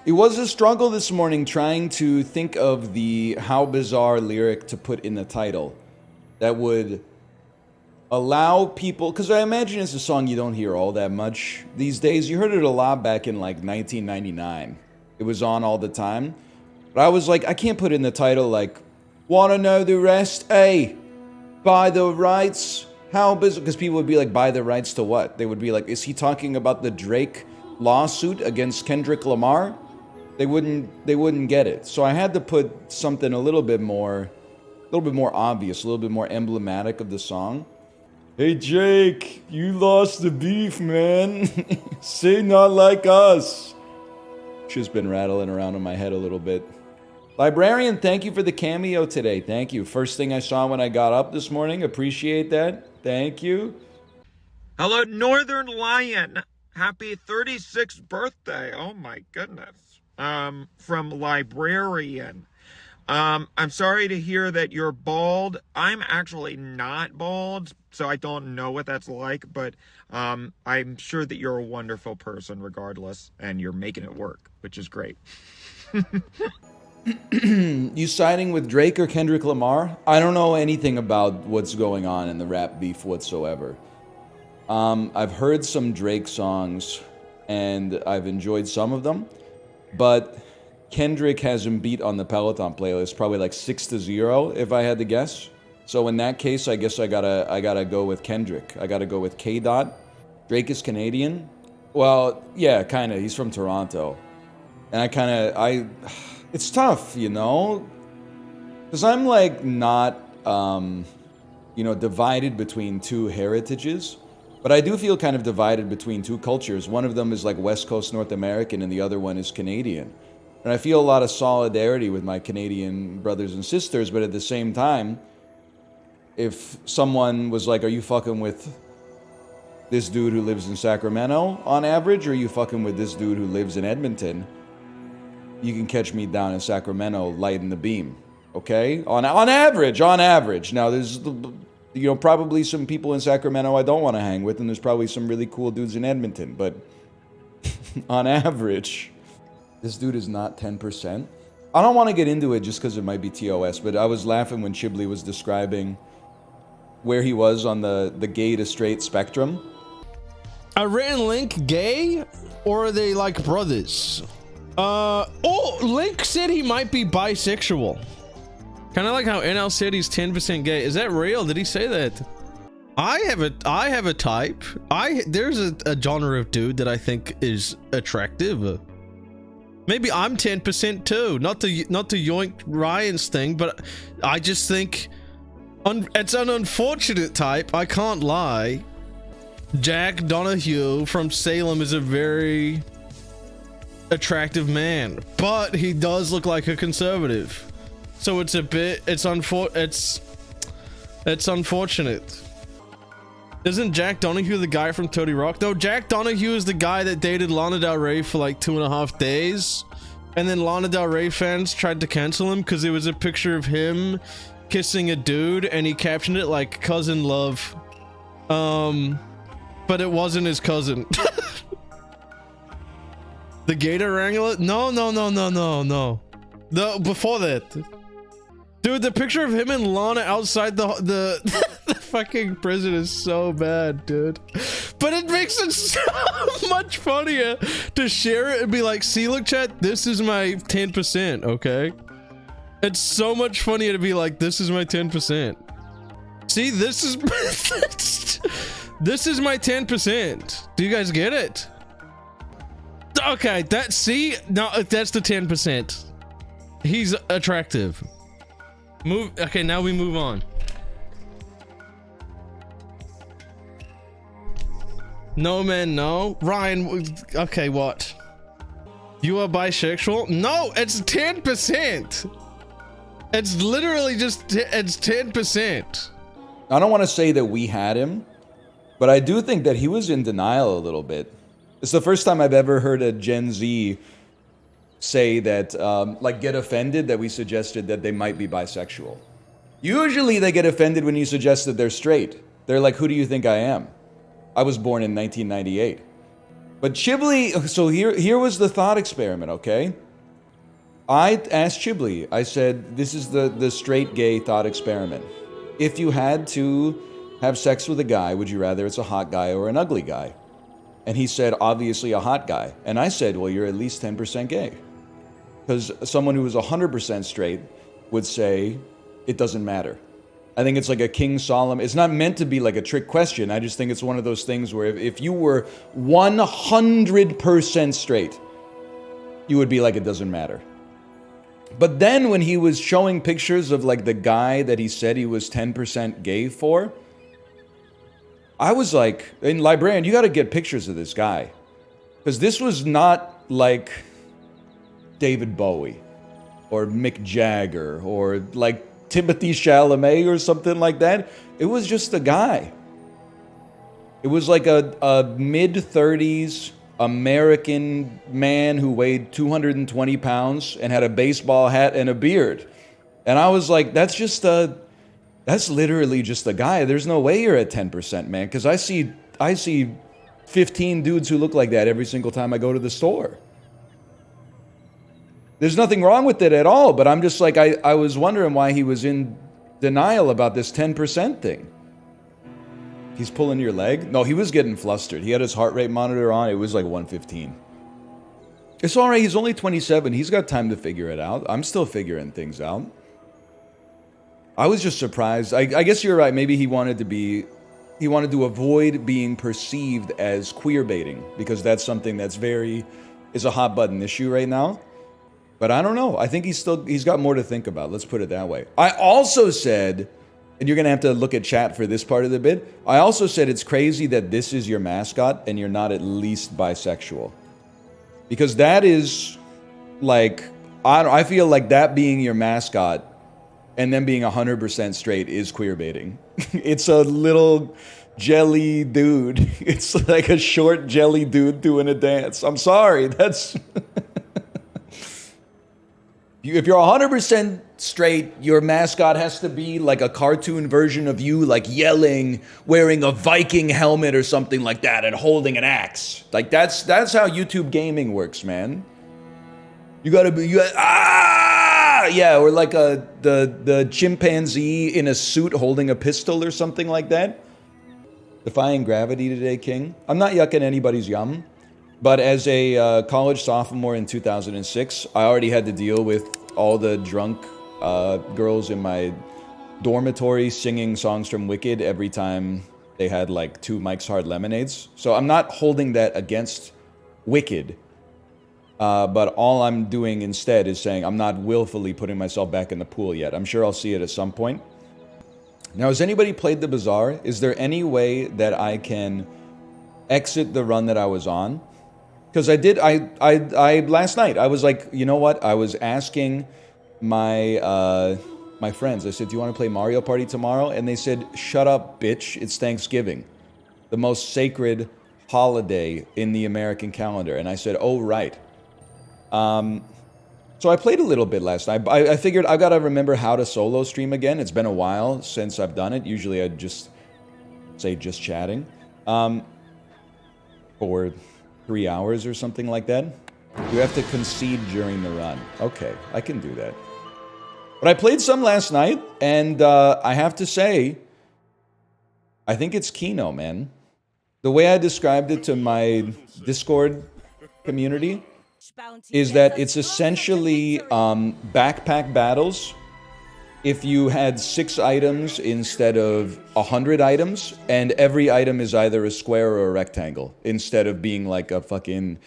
It was a struggle this morning trying to think of the how bizarre lyric to put in the title that would allow people, because I imagine it's a song you don't hear all that much these days. You heard it a lot back in like 1999. It was on all the time. But I was like, I can't put in the title like, wanna know the rest? Hey, buy the rights? How bizarre? Because people would be like, buy the rights to what? They would be like, is he talking about the Drake lawsuit against Kendrick Lamar? They wouldn't get it. So I had to put something a little bit more obvious, a little bit more emblematic of the song. Hey Drake, you lost the beef, man. Say not like us. Just been rattling around in my head a little bit. Librarian, thank you for the cameo today. Thank you. First thing I saw when I got up this morning. Appreciate that. Thank you. Hello, northernlion. Happy 36th birthday. Oh my goodness. From Librarian. I'm sorry to hear that you're bald. I'm actually not bald, so I don't know what that's like, but I'm sure that you're a wonderful person regardless, and you're making it work, which is great. You siding with Drake or Kendrick Lamar? I don't know anything about what's going on in the rap beef whatsoever. I've heard some Drake songs, and I've enjoyed some of them. But Kendrick has him beat on the Peloton playlist, probably like 6-0 if I had to guess. So in that case, I guess I gotta go with Kendrick. I gotta go with K. Drake is Canadian. Well, yeah, kind of. He's from Toronto, and it's tough, you know, because I'm like not, divided between two heritages. But I do feel kind of divided between two cultures. One of them is like West Coast North American and the other one is Canadian. And I feel a lot of solidarity with my Canadian brothers and sisters, but at the same time, if someone was like, are you fucking with this dude who lives in Sacramento on average, or are you fucking with this dude who lives in Edmonton? You can catch me down in Sacramento lighting the beam, okay? On average. Now there's probably some people in Sacramento I don't want to hang with, and there's probably some really cool dudes in Edmonton, but on average, this dude is not 10%. I don't want to get into it just because it might be TOS, but I was laughing when Chiblee was describing where he was on the gay to straight spectrum. A written Link gay, or are they like brothers? Link said he might be bisexual. Kind of like how NL said he's 10% gay. Is that real? Did he say that? I have a type. There's a genre of dude that I think is attractive. Maybe I'm 10% too. Not to yoink Ryan's thing, but I just think it's an unfortunate type. I can't lie. Jack Donahue from Salem is a very attractive man, but he does look like a conservative. So it's unfortunate. Isn't Jack Donahue the guy from 30 Rock? No, Jack Donahue is the guy that dated Lana Del Rey for like 2.5 days. And then Lana Del Rey fans tried to cancel him because it was a picture of him kissing a dude and he captioned it like cousin love. But it wasn't his cousin. The Gator Wrangler? No. No, before that. Dude, the picture of him and Lana outside the fucking prison is so bad, dude. But it makes it so much funnier to share it and be like, see, look, chat, this is my 10%, okay? It's so much funnier to be like, this is my 10%. See, this is this is my 10%. Do you guys get it? Okay, that's the 10%. He's attractive. Okay, now we move on. No, man, no. Ryan, okay, what? You are bisexual? No, it's 10%. It's literally just, it's 10%. I don't want to say that we had him, but I do think that he was in denial a little bit. It's the first time I've ever heard a Gen Z say that, get offended that we suggested that they might be bisexual. Usually they get offended when you suggest that they're straight. They're like, who do you think I am? I was born in 1998. But Chiblee, so here was the thought experiment, okay? I asked Chiblee, I said, this is the straight gay thought experiment. If you had to have sex with a guy, would you rather it's a hot guy or an ugly guy? And he said, obviously a hot guy. And I said, well, you're at least 10% gay. Because someone who was 100% straight would say, it doesn't matter. I think it's like a King Solomon. It's not meant to be like a trick question. I just think it's one of those things where if you were 100% straight, you would be like, it doesn't matter. But then when he was showing pictures of like the guy that he said he was 10% gay for, I was like, in Librarian, you got to get pictures of this guy. Because this was not like David Bowie or Mick Jagger or like Timothy Chalamet or something like that. It was just a guy. It was like a mid-30s American man who weighed 220 pounds and had a baseball hat and a beard. And I was like, that's literally just a guy. There's no way you're at 10%, man, because I see 15 dudes who look like that every single time I go to the store. There's nothing wrong with it at all, but I'm just like, I was wondering why he was in denial about this 10% thing. He's pulling your leg? No, he was getting flustered. He had his heart rate monitor on. It was like 115. It's all right. He's only 27. He's got time to figure it out. I'm still figuring things out. I was just surprised. I guess you're right. Maybe he wanted to avoid being perceived as queer baiting because that's something that's is a hot button issue right now. But I don't know. I think he's got more to think about. Let's put it that way. I also said, and you're going to have to look at chat for this part of the bit. I also said it's crazy that this is your mascot and you're not at least bisexual. Because that is like, I feel like that being your mascot and then being 100% straight is queer baiting. It's a little jelly dude. It's like a short jelly dude doing a dance. I'm sorry. That's... If you're 100% straight, your mascot has to be like a cartoon version of you, like yelling, wearing a Viking helmet or something like that, and holding an axe. Like that's how YouTube gaming works, man. You gotta be yeah, or like the chimpanzee in a suit holding a pistol or something like that. Defying gravity today, King. I'm not yucking anybody's yum. But as a college sophomore in 2006, I already had to deal with all the drunk girls in my dormitory singing songs from Wicked every time they had like 2 Mike's Hard Lemonades. So I'm not holding that against Wicked. But all I'm doing instead is saying I'm not willfully putting myself back in the pool yet. I'm sure I'll see it at some point. Now, has anybody played the Bazaar? Is there any way that I can exit the run that I was on? Because I last night, I was like, you know what? I was asking my my friends. I said, do you want to play Mario Party tomorrow? And they said, shut up, bitch. It's Thanksgiving, the most sacred holiday in the American calendar. And I said, oh, right. So I played a little bit last night. I figured I've got to remember how to solo stream again. It's been a while since I've done it. Usually I'd just say just chatting. For 3 hours or something like that. You have to concede during the run. Okay, I can do that. But I played some last night, and I have to say, I think it's Kino, man. The way I described it to my Discord community is that it's essentially backpack battles if you had 6 items instead of 100 items, and every item is either a square or a rectangle, instead of being like a fucking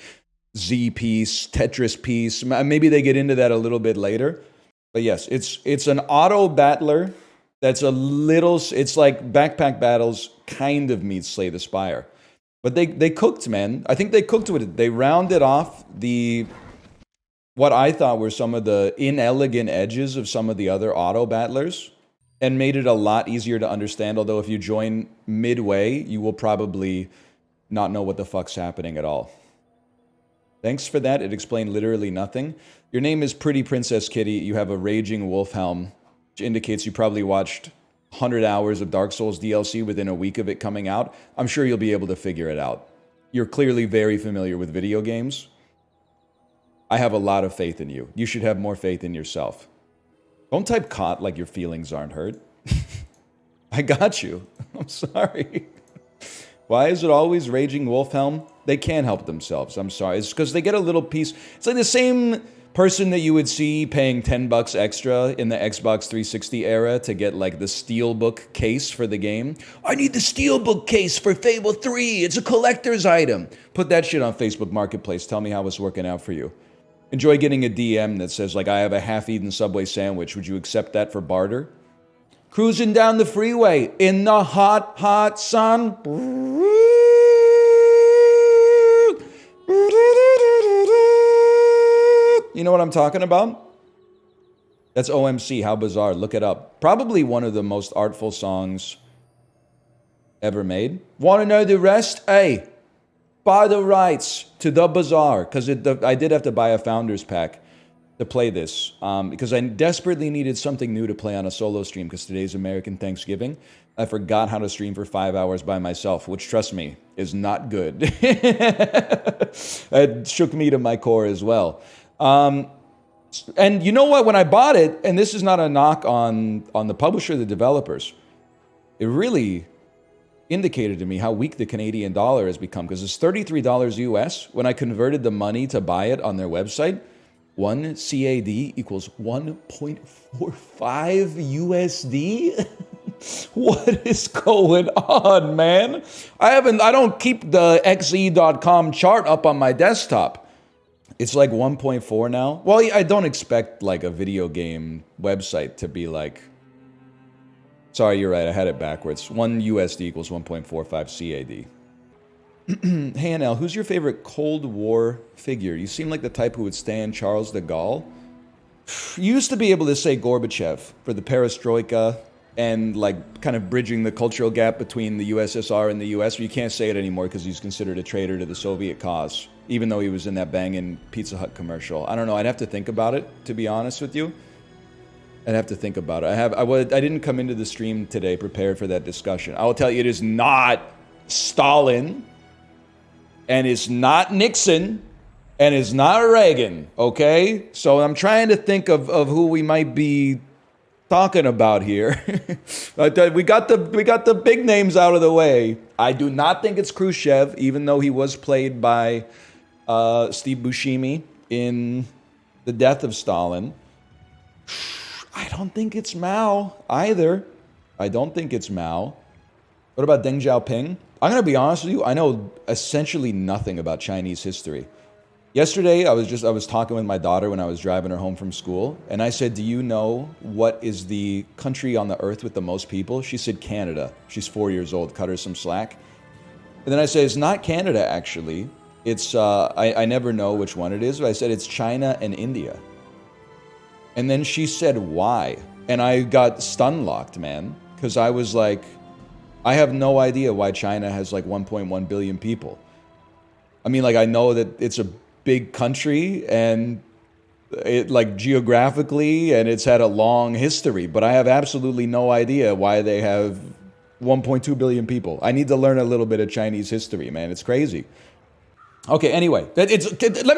Z piece, Tetris piece. Maybe they get into that a little bit later. But yes, it's an auto battler that's a little, it's like backpack battles kind of meets Slay the Spire. But they cooked, man. I think they cooked with it. They rounded off what I thought were some of the inelegant edges of some of the other auto battlers and made it a lot easier to understand. Although if you join midway, you will probably not know what the fuck's happening at all. Thanks for that. It explained literally nothing. Your name is Pretty Princess Kitty. You have a raging wolf helm, which indicates you probably watched 100 hours of Dark Souls DLC within a week of it coming out. I'm sure you'll be able to figure it out. you're clearly very familiar with video games. I have a lot of faith in you. You should have more faith in yourself. Don't type caught like your feelings aren't hurt. I got you. I'm sorry. Why is it always Raging Wolfhelm? They can't help themselves. I'm sorry. It's because they get a little piece. It's like the same person that you would see paying $10 extra in the Xbox 360 era to get like the Steelbook case for the game. I need the Steelbook case for Fable 3. It's a collector's item. Put that shit on Facebook Marketplace. Tell me how it's working out for you. Enjoy getting a DM that says, like, I have a half-eaten Subway sandwich. Would you accept that for barter? Cruising down the freeway in the hot, hot sun. You know what I'm talking about? That's OMC, How Bizarre. Look it up. Probably one of the most artful songs ever made. Want to know the rest? Hey, buy the rights to the Bazaar. Because I did have to buy a Founders Pack to play this. Because I desperately needed something new to play on a solo stream. Because today's American Thanksgiving. I forgot how to stream for 5 hours by myself. Which, trust me, is not good. It shook me to my core as well. And you know what? When I bought it, and this is not a knock on the publisher, the developers, it really indicated to me how weak the Canadian dollar has become, because it's $33 US. When I converted the money to buy it on their website, 1 CAD equals 1.45 USD. What is going on, man? I don't keep the XE.com chart up on my desktop. It's like 1.4 now. Well, I don't expect like a video game website to be like... Sorry, you're right. I had it backwards. 1 USD equals 1.45 CAD. Hey, NL, who's your favorite Cold War figure? You seem like the type who would stand Charles de Gaulle. You used to be able to say Gorbachev for the perestroika and like kind of bridging the cultural gap between the USSR and the US. But you can't say it anymore because he's considered a traitor to the Soviet cause, even though he was in that banging Pizza Hut commercial. I don't know. I'd have to think about it, to be honest with you. I'd have to think about it. I didn't come into the stream today prepared for that discussion. I will tell you, it is not Stalin, and it's not Nixon, and it's not Reagan, okay? So I'm trying to think of who we might be talking about here. we got the big names out of the way. I do not think it's Khrushchev, even though he was played by Steve Buscemi in The Death of Stalin. I don't think it's Mao either. I don't think it's Mao. What about Deng Xiaoping? I'm going to be honest with you. I know essentially nothing about Chinese history. Yesterday, I was talking with my daughter when I was driving her home from school, and I said, do you know what is the country on the earth with the most people? She said Canada. She's 4 years old. Cut her some slack. And then I said, it's not Canada, actually. It's, I never know which one it is, but I said it's China and India. And then she said, why? And I got stun-locked, man, because I was like, I have no idea why China has like 1.1 billion people. I mean, like, I know that it's a big country and it like geographically, and it's had a long history, but I have absolutely no idea why they have 1.2 billion people. I need to learn a little bit of Chinese history, man. It's crazy. Okay, anyway, let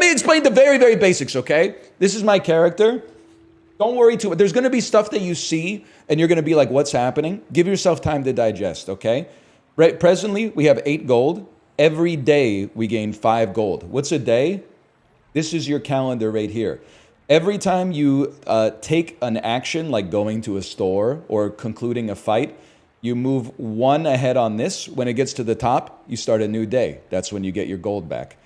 me explain the very, very basics, okay? This is my character. Don't worry too much. There's going to be stuff that you see, and you're going to be like, what's happening? Give yourself time to digest, okay? Right. Presently, we have 8 gold. Every day, we gain 5 gold. What's a day? This is your calendar right here. Every time you take an action, like going to a store or concluding a fight, you move 1 ahead on this. When it gets to the top, you start a new day. That's when you get your gold back.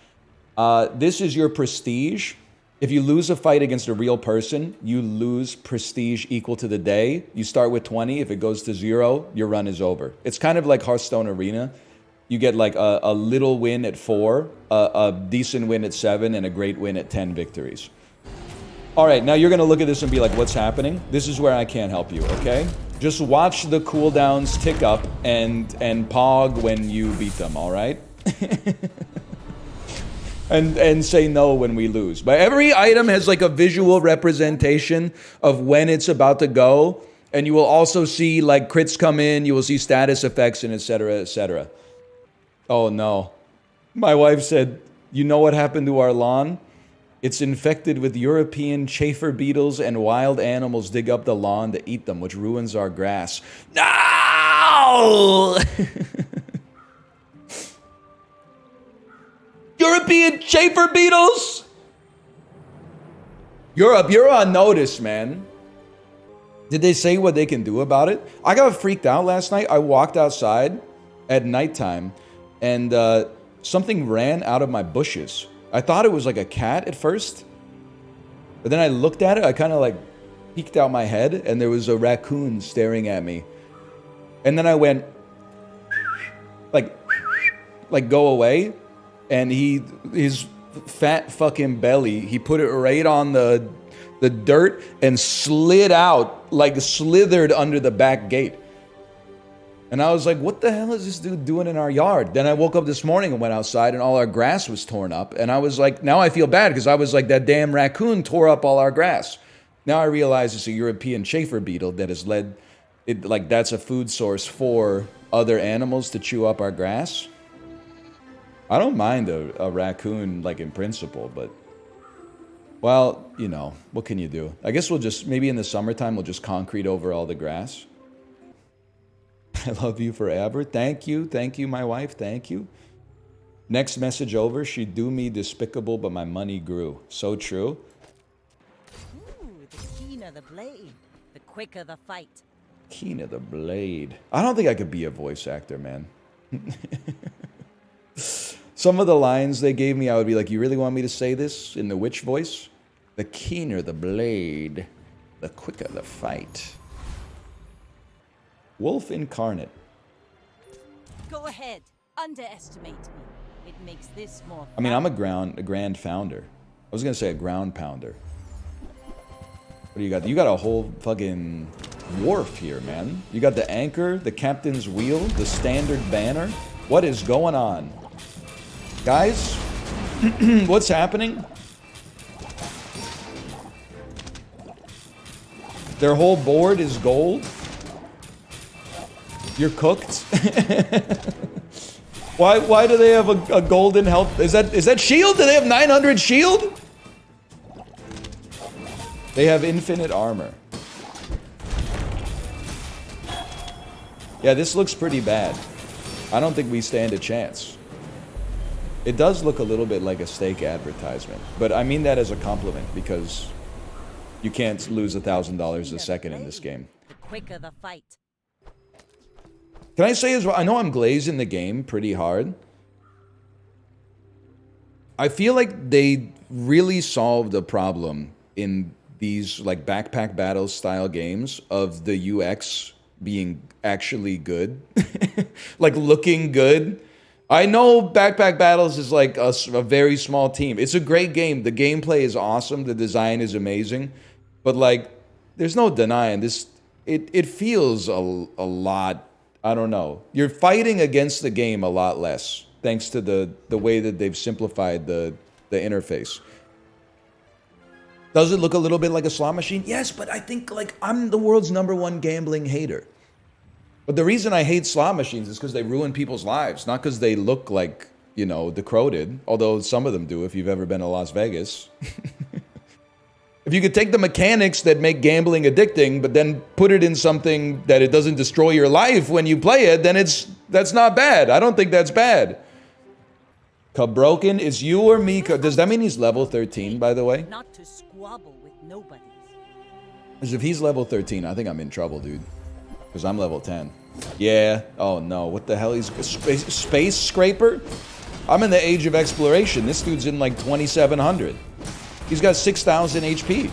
This is your prestige. If you lose a fight against a real person, you lose prestige equal to the day. You start with 20. If it goes to 0, your run is over. It's kind of like Hearthstone Arena. You get like a little win at 4, a decent win at 7, and a great win at 10 victories. All right, now you're going to look at this and be like, what's happening? This is where I can't help you, okay? Just watch the cooldowns tick up and pog when you beat them, all right? And say no when we lose. But every item has like a visual representation of when it's about to go. And you will also see like crits come in. You will see status effects and et cetera, et cetera. Oh no. My wife said, you know what happened to our lawn? It's infected with European chafer beetles and wild animals dig up the lawn to eat them, which ruins our grass. No! European chafer beetles? Europe, you're on notice, man. Did they say what they can do about it? I got freaked out last night. I walked outside at nighttime and something ran out of my bushes. I thought it was like a cat at first, but then I looked at it. I kind of like peeked out my head and there was a raccoon staring at me. And then I went like go away, and his fat fucking belly, he put it right on the dirt and slid out, like slithered under the back gate. And I was like, what the hell is this dude doing in our yard? Then I woke up this morning and went outside and all our grass was torn up. And I was like, now I feel bad because I was like, that damn raccoon tore up all our grass. Now I realize it's a European chafer beetle that has led it, like that's a food source for other animals to chew up our grass. I don't mind a raccoon, like in principle, but well, you know, what can you do? I guess we'll just, maybe in the summertime, we'll just concrete over all the grass. I love you forever. Thank you, my wife, thank you. Next message over, she do me despicable, but my money grew. So true. Ooh, the keener the blade, the quicker the fight. Keener the blade. I don't think I could be a voice actor, man. Some of the lines they gave me, I would be like, you really want me to say this in the witch voice? The keener the blade, the quicker the fight. Wolf incarnate. Go ahead, underestimate me. It makes this more fun. I mean, I'm a grand founder. I was gonna say a ground pounder. What do you got? You got a whole fucking wharf here, man. You got the anchor, the captain's wheel, the standard banner. What is going on? Guys, what's happening? Their whole board is gold. You're cooked. Why do they have a golden health? Is that shield? Do they have 900 shield? They have infinite armor. Yeah, this looks pretty bad. I don't think we stand a chance. It does look a little bit like a steak advertisement, but I mean that as a compliment because you can't lose $1,000 a second in this game. The quicker the fight. Can I say as well, I know I'm glazing the game pretty hard. I feel like they really solved a problem in these like backpack battle style games of the UX being actually good. Like looking good. I know Backpack Battles is like a very small team. It's a great game. The gameplay is awesome. The design is amazing. But like, there's no denying this. It feels a lot, I don't know. You're fighting against the game a lot less, thanks to the way that they've simplified the interface. Does it look a little bit like a slot machine? Yes, but I think like I'm the world's #1 gambling hater. But the reason I hate slot machines is because they ruin people's lives, not because they look like, you know, decrepit, although some of them do if you've ever been to Las Vegas. If you could take the mechanics that make gambling addicting, but then put it in something that it doesn't destroy your life when you play it, then that's not bad. I don't think that's bad. Cabroken, is you or me? Does that mean he's level 13, by the way? Not to squabble with nobody. Because if he's level 13, I think I'm in trouble, dude. Because I'm level 10. Yeah. Oh, no. What the hell? He's a space scraper? I'm in the age of exploration. This dude's in like 2,700. He's got 6,000 HP.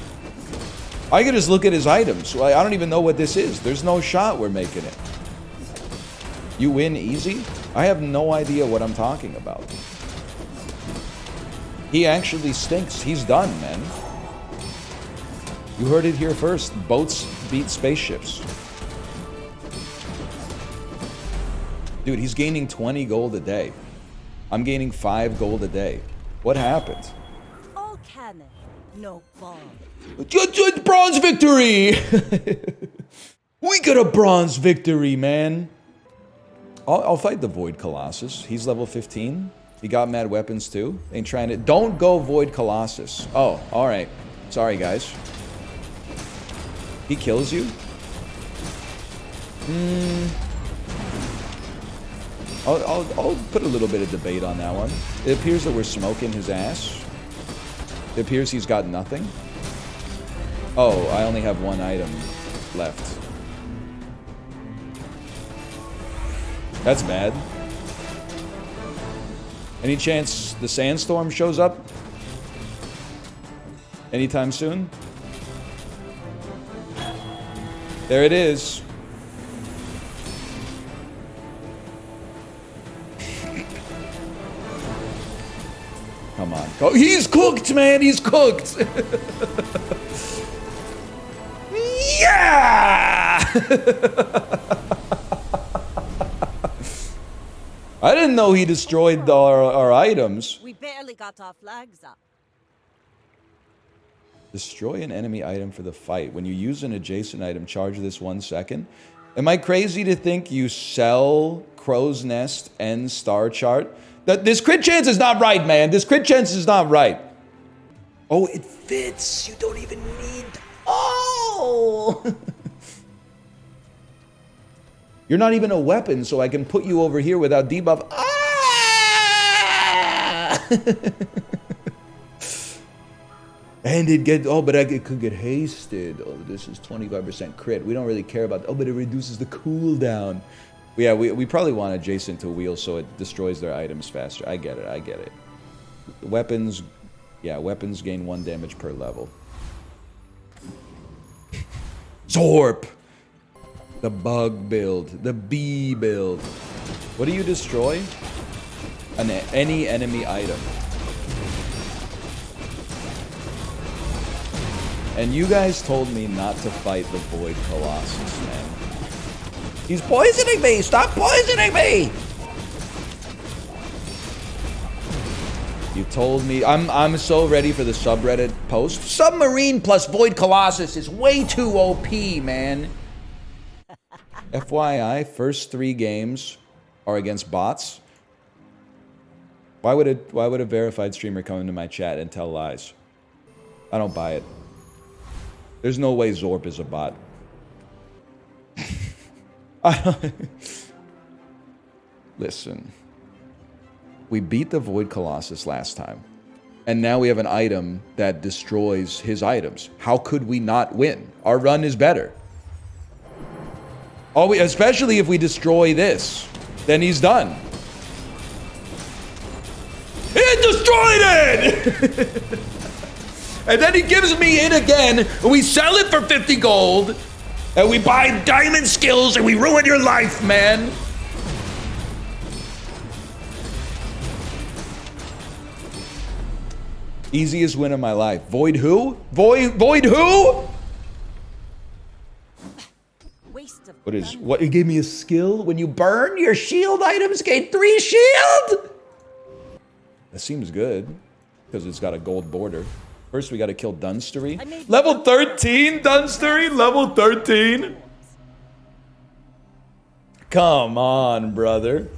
I could just look at his items. I don't even know what this is. There's no shot we're making it. You win easy? I have no idea what I'm talking about. He actually stinks. He's done, man. You heard it here first. Boats beat spaceships. Dude, he's gaining 20 gold a day. I'm gaining 5 gold a day. What happened? All cannon, no bomb. Bronze victory! We got a bronze victory, man. I'll fight the Void Colossus. He's level 15. He got mad weapons too? Ain't trying to... Don't go Void Colossus. Oh, alright. Sorry, guys. He kills you? I'll put a little bit of debate on that one. It appears that we're smoking his ass. It appears he's got nothing. Oh, I only have one item left. That's bad. Any chance the sandstorm shows up? Anytime soon? There it is. Come on. Go. He's cooked, man. He's cooked. Yeah! I didn't know he destroyed our items. We barely got our flags up. Destroy an enemy item for the fight. When you use an adjacent item, charge this 1 second. Am I crazy to think you sell Crow's Nest and Star Chart? This crit chance is not right, man. This crit chance is not right. Oh, it fits. You don't even need... Oh! You're not even a weapon, so I can put you over here without debuff. Ah! And it get... Oh, but it could get hasted. Oh, this is 25% crit. We don't really care about... Oh, but it reduces the cooldown. Yeah, we probably want adjacent to wheel so it destroys their items faster. I get it, I get it. Weapons... Yeah, weapons gain 1 damage per level. Zorp! The bug build. The bee build. What do you destroy? Any enemy item. And you guys told me not to fight the Void Colossus, man. He's poisoning me! Stop poisoning me! You told me... I'm so ready for the subreddit post. Submarine plus Void Colossus is way too OP, man. FYI, first 3 games are against bots. Why would a verified streamer come into my chat and tell lies? I don't buy it. There's no way Zorp is a bot. Listen. We beat the Void Colossus last time. And now we have an item that destroys his items. How could we not win? Our run is better. Especially if we destroy this. Then he's done. He destroyed it! And then he gives me it again, and we sell it for 50 gold, and we buy diamond skills, and we ruin your life, man. Easiest win of my life. Void who? Void who? Waste of What is, what, it gave me a skill? When you burn, your shield items gain 3 shield? That seems good, because it's got a gold border. First, we gotta kill Dunstery. Level 13, Dunstery? Level 13? Come on, brother.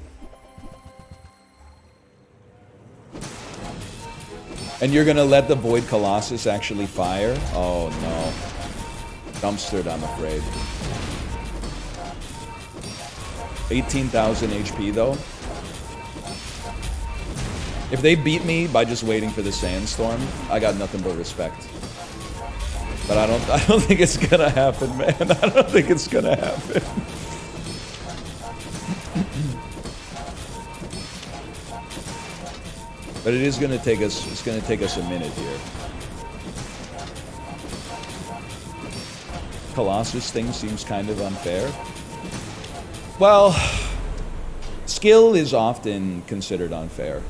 And you're gonna let the Void Colossus actually fire? Oh, no. Dumpstered, I'm afraid. 18,000 HP, though. If they beat me by just waiting for the sandstorm, I got nothing but respect. But I don't think it's gonna happen, man. I don't think it's gonna happen. But it is gonna take us, it's gonna take us a minute here. Colossus thing seems kind of unfair. Well, skill is often considered unfair.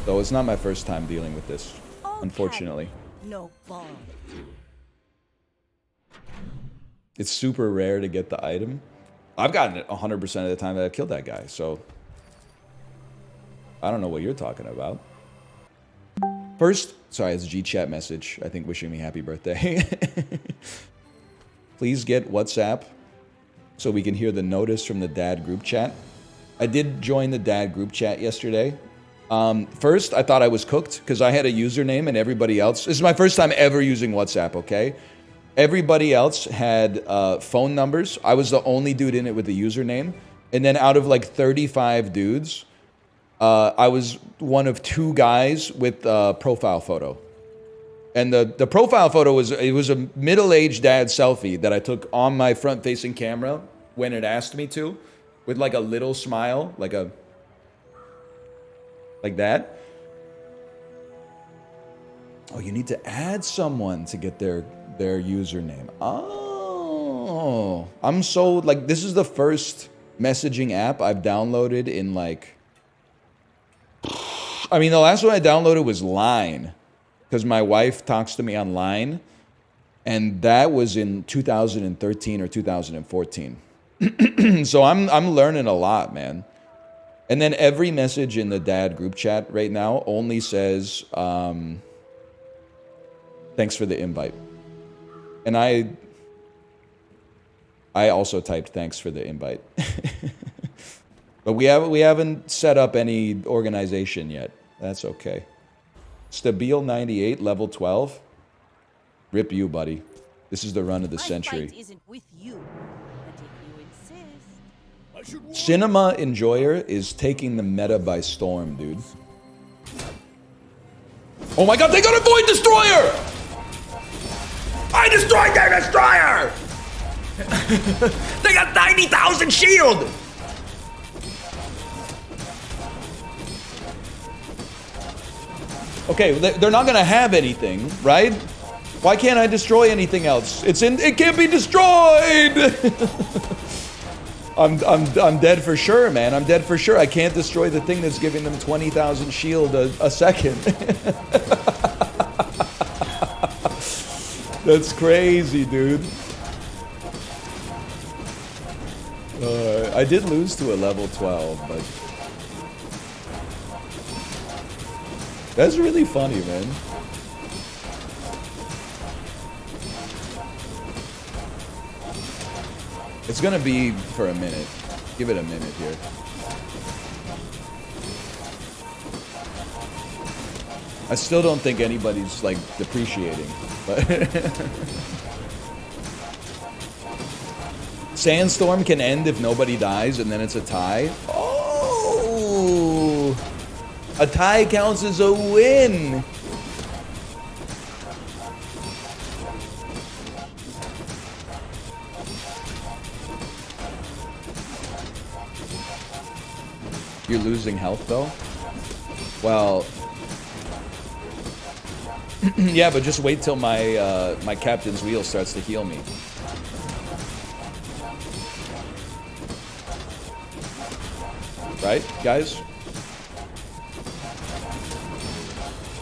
Though it's not my first time dealing with this, unfortunately. No ball. It's super rare to get the item. I've gotten it 100% of the time that I've killed that guy, so... I don't know what you're talking about. First, sorry, it's a G-chat message, I think, wishing me happy birthday. Please get WhatsApp so we can hear the notice from the dad group chat. I did join the dad group chat yesterday. First, I thought I was cooked because I had a username and everybody else. This is my first time ever using WhatsApp, okay? Everybody else had phone numbers. I was the only dude in it with the username. And then out of like 35 dudes, I was one of 2 guys with a profile photo. And the profile photo was a middle-aged dad selfie that I took on my front-facing camera when it asked me to, with like a little smile, like that. Oh, you need to add someone to get their username. Oh, I'm so like, this is the first messaging app I've downloaded in like, I mean, the last one I downloaded was Line, because my wife talks to me on Line, and that was in 2013 or 2014. So I'm learning a lot, man. And then every message in the dad group chat right now only says, thanks for the invite. And I also typed thanks for the invite. But we haven't set up any organization yet. That's okay. Stabile 98, level 12. Rip you, buddy. This is the run of the century. Fight isn't with you, but if you insist. Cinema Enjoyer is taking the meta by storm, dude. Oh my god, they got a Void Destroyer! I destroyed their destroyer! They got 90,000 shield! Okay, they're not gonna have anything, right? Why can't I destroy anything else? It can't be destroyed! I'm dead for sure, man. I'm dead for sure. I can't destroy the thing that's giving them 20,000 shield a second. That's crazy, dude. I did lose to a level 12, but that's really funny, man. It's gonna be for a minute. Give it a minute here. I still don't think anybody's like depreciating, but Sandstorm can end if nobody dies and then it's a tie. Oh, a tie counts as a win. You're losing health though? Well, yeah, but just wait till my my captain's wheel starts to heal me. Right, guys?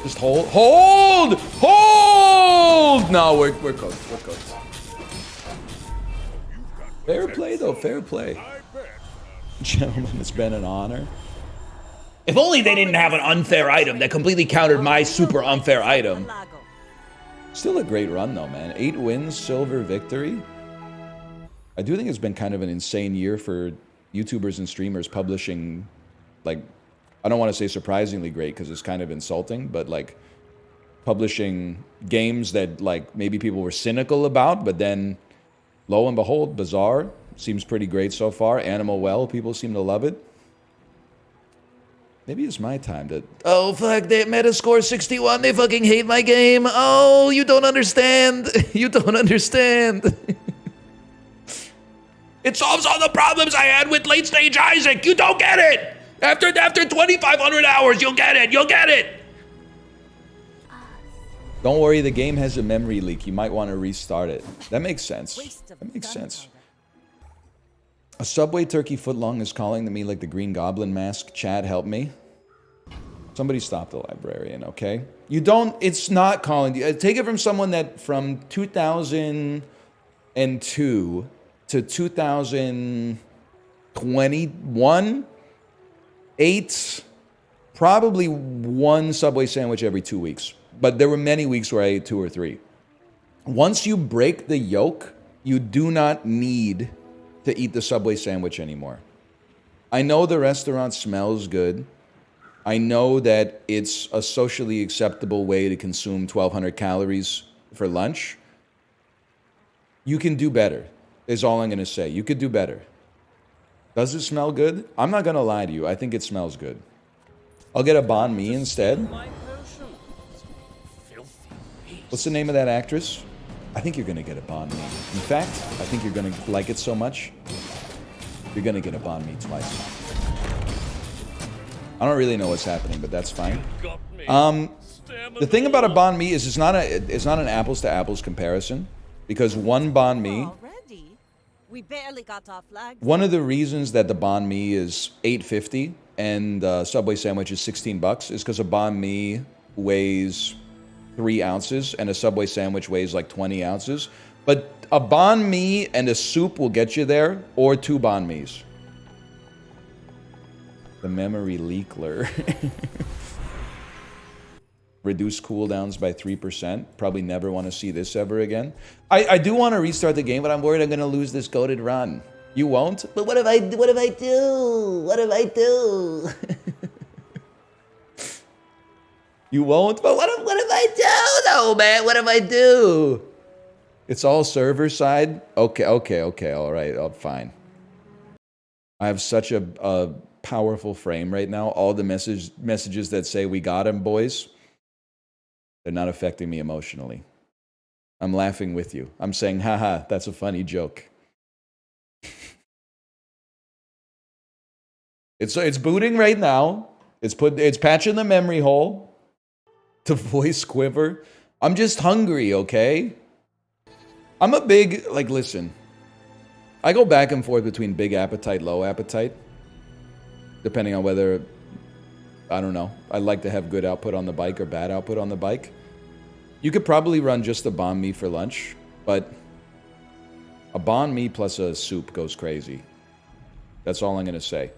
Just hold, hold, hold! No, we're cooked. We're cooked. Fair play though, fair play. Gentlemen, it's been an honor. If only they didn't have an unfair item that completely countered my super unfair item. Still a great run though, man. 8 wins, silver victory. I do think it's been kind of an insane year for YouTubers and streamers publishing, like, I don't want to say surprisingly great because it's kind of insulting, but like publishing games that like maybe people were cynical about, but then lo and behold, Bazaar seems pretty great so far. Animal Well, people seem to love it. Maybe it's my time to... Oh, fuck, they Metascore 61. They fucking hate my game. Oh, you don't understand. You don't understand. It solves all the problems I had with Late Stage Isaac. You don't get it. After 2,500 hours, you'll get it. You'll get it. Don't worry, the game has a memory leak. You might want to restart it. That makes sense. That makes sense. A Subway turkey footlong is calling to me like the Green Goblin mask. Chad, help me. Somebody stop the librarian, okay? You don't, it's not calling you. Take it from someone that from 2002 to 2021 ate probably 1 Subway sandwich every 2 weeks. But there were many weeks where I ate 2 or 3. Once you break the yolk, you do not need to eat the Subway sandwich anymore. I know the restaurant smells good, I know that it's a socially acceptable way to consume 1,200 calories for lunch. You can do better, is all I'm going to say. You could do better. Does it smell good? I'm not going to lie to you. I think it smells good. I'll get a banh mi instead. What's the name of that actress? I think you're going to get a banh mi. In fact, I think you're going to like it so much, you're going to get a banh mi twice. I don't really know what's happening, but that's fine. The thing about a banh mi is it's not an apples to apples comparison, because one banh mi. Already? We barely got our flags. One of the reasons that the banh mi is $8.50 and Subway sandwich is $16 is because a banh mi weighs 3 ounces and a Subway sandwich weighs like 20 ounces. But a banh mi and a soup will get you there, or 2 banh mis. The memory leakler. Reduce cooldowns by 3%. Probably never want to see this ever again. I do want to restart the game, but I'm worried I'm going to lose this goated run. You won't? But what if I do? What if I do? You won't? But what if I do though, man? What if I do? It's all server side? Okay, all right, fine. I have such a powerful frame right now. All the messages that say we got him, boys, they're not affecting me emotionally. I'm laughing with you. I'm saying, haha, that's a funny joke. It's booting right now. It's patching the memory hole. The voice quiver. I'm just hungry, okay? I'm a big, listen. I go back and forth between big appetite, low appetite. Depending on whether, I don't know, I like to have good output on the bike or bad output on the bike. You could probably run just a banh mi for lunch, but a banh mi plus a soup goes crazy. That's all I'm going to say.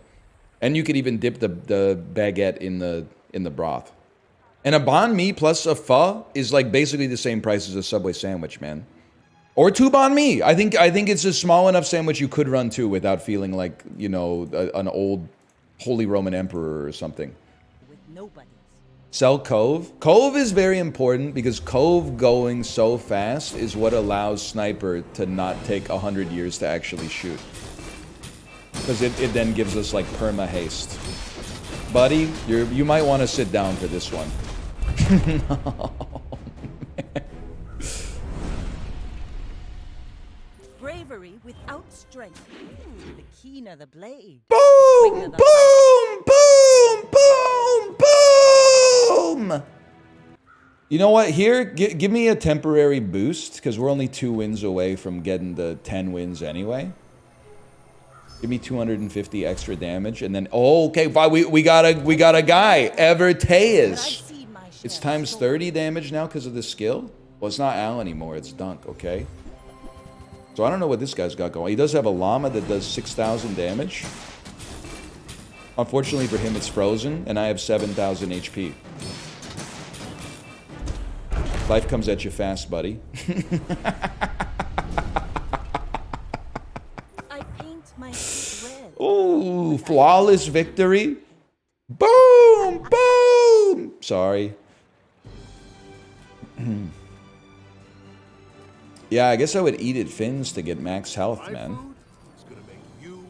And you could even dip the baguette in the broth. And a banh mi plus a pho is like basically the same price as a Subway sandwich, man. Or 2 banh mi. I think it's a small enough sandwich you could run 2 without feeling like, you know, an old Holy Roman Emperor or something. With nobodies. Sell Cove. Cove is very important because Cove going so fast is what allows Sniper to not take 100 years to actually shoot. Because it then gives us like perma haste. Buddy, you might want to sit down for this one. No. Bravery without strength. The keener the blade. Boom! Boom! Boom! Boom! Boom! You know what? Here, give me a temporary boost, because we're only 2 wins away from getting the 10 wins anyway. Give me 250 extra damage, and then okay, fine. We got a guy, Everteas. It's times 30 damage now because of the skill. Well, it's not Al anymore. It's Dunk. Okay. So I don't know what this guy's got going. He does have a llama that does 6,000 damage. Unfortunately for him, it's frozen, and I have 7,000 HP. Life comes at you fast, buddy. Ooh, flawless victory. Boom! Boom! Sorry. Yeah, I guess I would eat at Finn's to get max health, man. It's gonna make you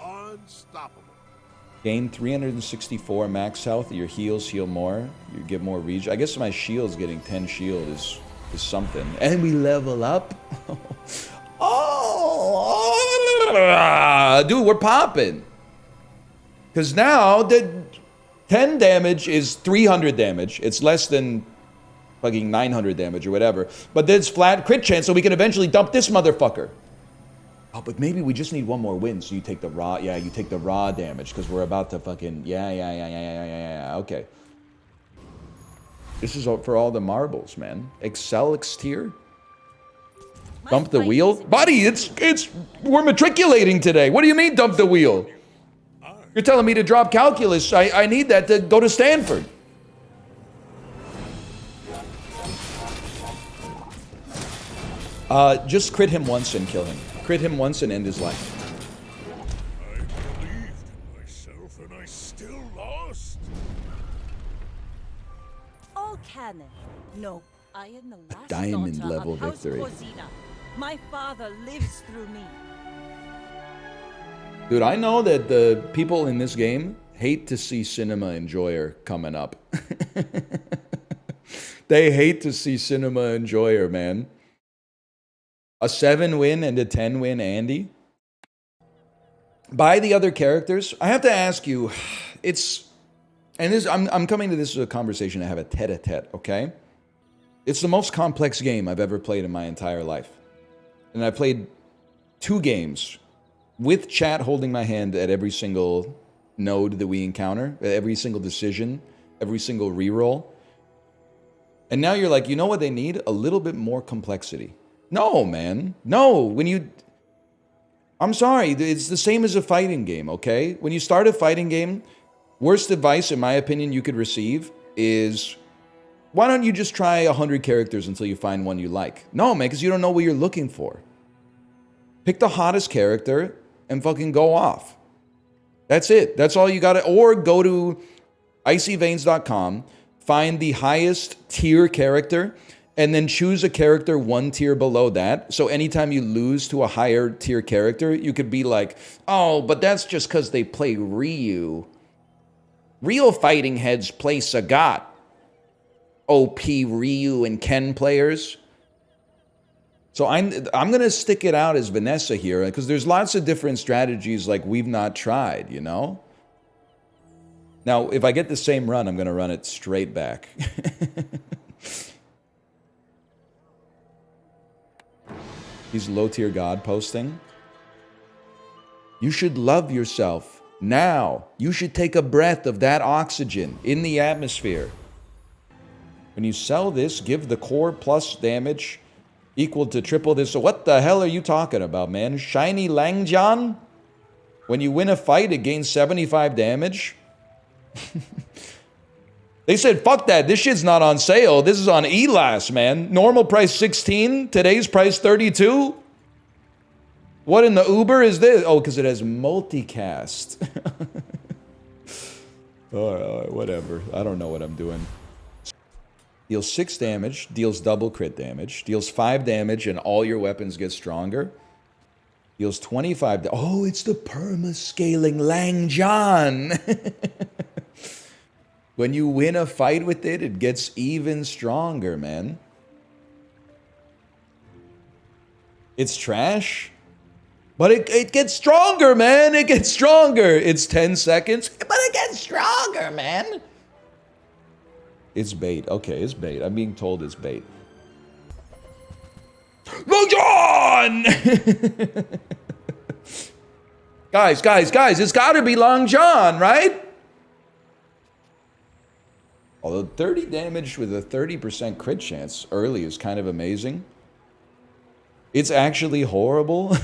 unstoppable. Gain 364 max health. Your heals heal more. You get more regen. I guess my shield's getting 10 shield is something. And we level up. Oh, dude, we're popping. Because now the 10 damage is 300 damage. It's less than fucking 900 damage or whatever. But then it's flat crit chance, so we can eventually dump this motherfucker. Oh, but maybe we just need one more win, so you take the raw. Yeah, you take the raw damage because we're about to fucking. Yeah. Okay. This is for all the marbles, man. Excelix tier. Dump the wheel? Buddy, we're matriculating today. What do you mean dump the wheel? You're telling me to drop calculus. I need that to go to Stanford. Just crit him once and kill him. Crit him once and end his life. I believed in myself and I still lost. No, I am the last diamond daughter level of House victory. Corsina. My father lives through me. Dude, I know that the people in this game hate to see Cinema Enjoyer coming up. They hate to see Cinema Enjoyer, man. A 7-win and a 10-win Andy. By the other characters, I have to ask you, it's... And this, I'm coming to this as a conversation to have a tete-a-tete, okay? It's the most complex game I've ever played in my entire life. And I played 2 games with chat holding my hand at every single node that we encounter, at every single decision, every single reroll. And now you're like, you know what they need? A little bit more complexity. No, man. No. When you... I'm sorry. It's the same as a fighting game, okay? When you start a fighting game, worst advice, in my opinion, you could receive is, why don't you just try 100 characters until you find one you like? No, man, because you don't know what you're looking for. Pick the hottest character and fucking go off. That's it. That's all you got to... Or go to icyveins.com, find the highest tier character, and then choose a character 1 tier below that. So anytime you lose to a higher tier character, you could be like, oh, but that's just because they play Ryu. Real fighting heads play Sagat. OP Ryu and Ken players. So I'm going to stick it out as Vanessa here, because there's lots of different strategies like we've not tried, you know? Now, if I get the same run, I'm going to run it straight back. He's low-tier god posting. You should love yourself. Now, you should take a breath of that oxygen in the atmosphere. When you sell this, give the core plus damage equal to triple this. So what the hell are you talking about, man? Shiny Langxian? When you win a fight, it gains 75 damage? They said, fuck that. This shit's not on sale. This is on ELAS, man. Normal price 16. Today's price 32. What in the Uber is this? Oh, because it has multicast. All right, whatever. I don't know what I'm doing. Deals 6 damage. Deals double crit damage. Deals 5 damage and all your weapons get stronger. Deals 25... Oh, it's the perma-scaling Langxian. When you win a fight with it, it gets even stronger, man. It's trash, but it gets stronger, man. It gets stronger. It's 10 seconds, but it gets stronger, man. It's bait. Okay, it's bait. I'm being told it's bait. Long John! Guys, it's gotta be Long John, right? Although 30 damage with a 30% crit chance early is kind of amazing. It's actually horrible.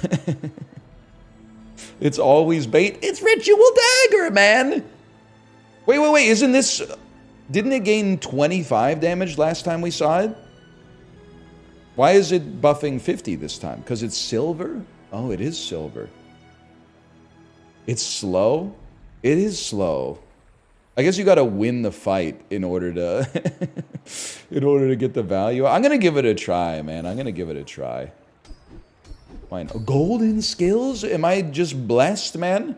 It's always bait. It's Ritual Dagger, man! Wait, isn't this... Didn't it gain 25 damage last time we saw it? Why is it buffing 50 this time? Because it's silver? Oh, it is silver. It's slow? It is slow. I guess you gotta win the fight in order to get the value. I'm gonna give it a try, man. I'm gonna give it a try. Fine. Golden skills? Am I just blessed, man?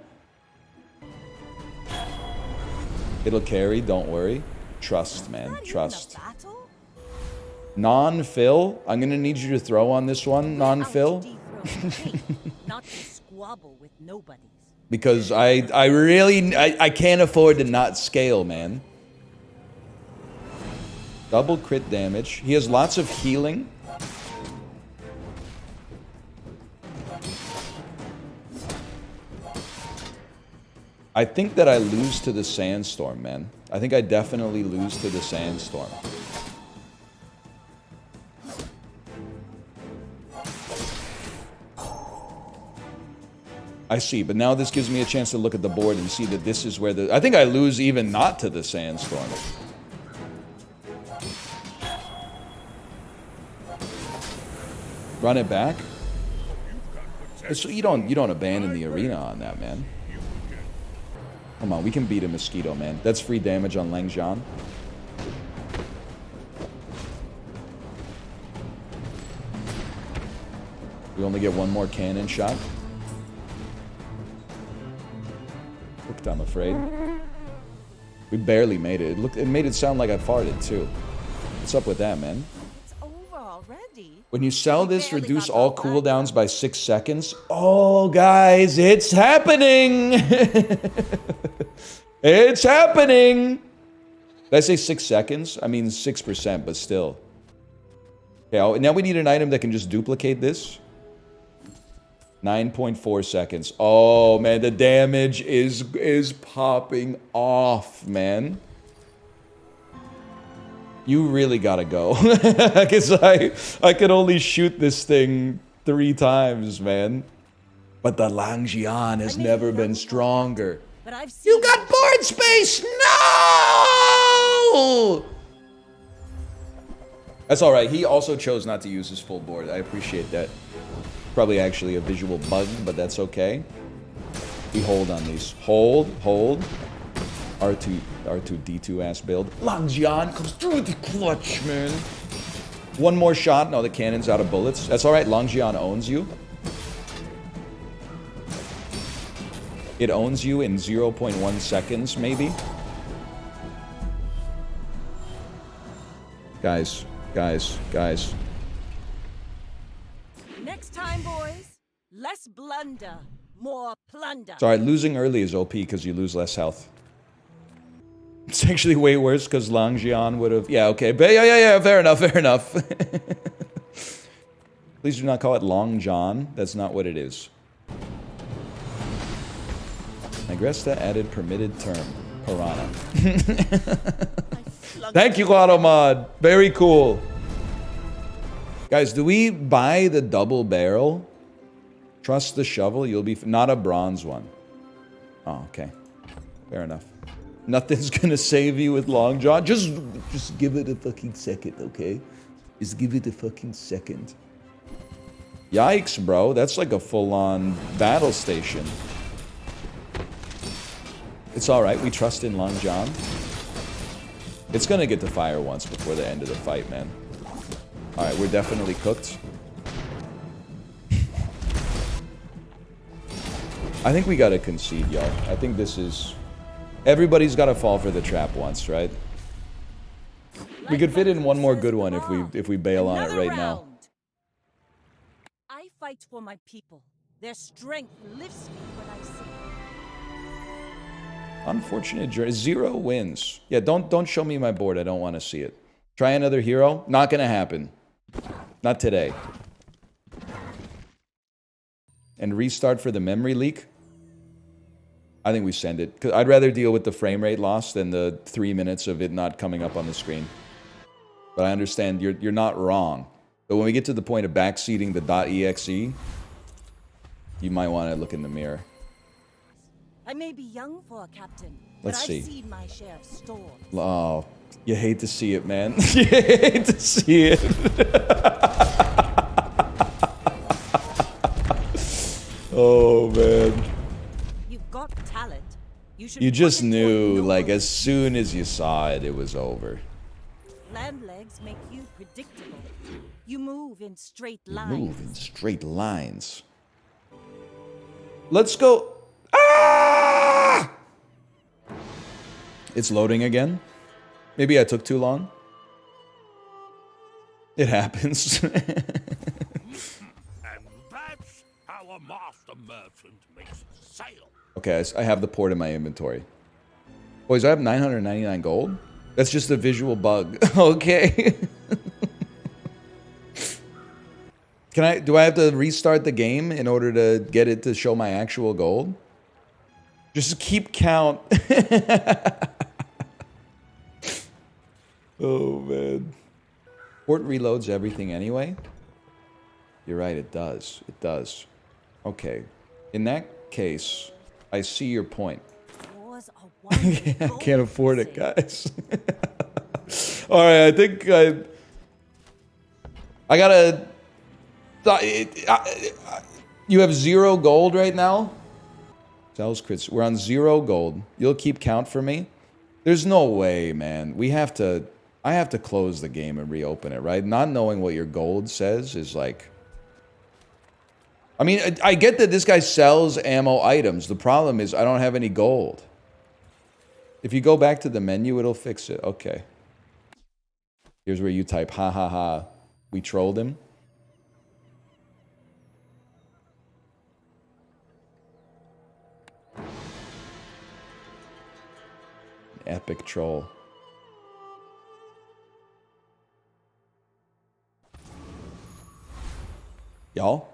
It'll carry, don't worry. Trust, man. Trust. Non-fill? I'm gonna need you to throw on this one, non-fill. Not to squabble with nobody. Because I can't afford to not scale, man. Double crit damage. He has lots of healing. I think that I lose to the sandstorm, man. I think I definitely lose to the sandstorm. I see, but now this gives me a chance to look at the board and see that this is where the... I think I lose even not to the sandstorm. Run it back? So you don't abandon the arena on that, man. Come on, we can beat a mosquito, man. That's free damage on Langxian. We only get one more cannon shot. Hooked, I'm afraid. We barely made it. It made it sound like I farted too. What's up with that, man? It's over already. When you sell this, barely reduce got all off that. cooldowns by 6 seconds. Oh, guys, it's happening! It's happening! Did I say 6 seconds? I mean 6%, but still. Okay, now we need an item that can just duplicate this. 9.4 seconds. Oh, man, the damage is popping off, man. You really gotta go. Because I could only shoot this thing 3 times, man. But the Langxian has never been stronger. But I've seen You got board space! No! That's alright. He also chose not to use his full board. I appreciate that. Probably actually a visual bug, but that's okay. We hold on these. Hold. R2D2 ass build. Langxian comes through with the clutch, man. One more shot. No, the cannon's out of bullets. That's alright. Langxian owns you. It owns you in 0.1 seconds, maybe. Guys. Next time, boys, less blunder, more plunder. Sorry, losing early is OP because you lose less health. It's actually way worse because Langxian would have... Yeah, okay. But yeah, fair enough. Please do not call it Long John. That's not what it is. Agresta added permitted term. Piranha. Thank you, Automod. Very cool. Guys, do we buy the double barrel? Trust the shovel, you'll be... Not a bronze one. Oh, okay. Fair enough. Nothing's gonna save you with Long John. Just give it a fucking second, okay? Just give it a fucking second. Yikes, bro. That's like a full-on battle station. It's alright, we trust in Long John. It's gonna get to fire once before the end of the fight, man. Alright, we're definitely cooked. I think we gotta concede, y'all. I think this is... Everybody's gotta fall for the trap once, right? We could fit in one more good one if we bail on it right now. I fight for my people. Their strength lifts me when I see it. Unfortunate journey. 0 wins. Yeah, don't show me my board. I don't want to see it. Try another hero. Not gonna happen. Not today. And restart for the memory leak. I think we send it. 'Cause I'd rather deal with the frame rate loss than the 3 minutes of it not coming up on the screen. But I understand you're not wrong. But when we get to the point of backseating the .exe, you might want to look in the mirror. I may be young for a captain, Let's but see. I've seen my share of storms. Oh, you hate to see it, man. You hate to see it. Oh, man. You've got talent. You should You put just it toward knew, like, noble as soon as you saw it, it was over. Land legs make you predictable. You move in straight You lines. move in straight lines. Let's go. Ah! It's loading again. Maybe I took too long. It happens. And that's how a master merchant makes a sale. Okay, I have the port in my inventory. Boys, I have 999 gold? That's just a visual bug. Okay. Do I have to restart the game in order to get it to show my actual gold? Just keep count. Oh, man. Port reloads everything anyway? You're right, it does. It does. Okay. In that case, I see your point. Yours are I one can't afford it, guys. Alright, I think I gotta... You have 0 gold right now? Sells crits. We're on 0 gold. You'll keep count for me? There's no way, man. I have to close the game and reopen it, right? Not knowing what your gold says is like... I mean, I get that this guy sells ammo items. The problem is I don't have any gold. If you go back to the menu, it'll fix it. Okay. Here's where you type, ha ha ha. We trolled him. Epic troll. Y'all?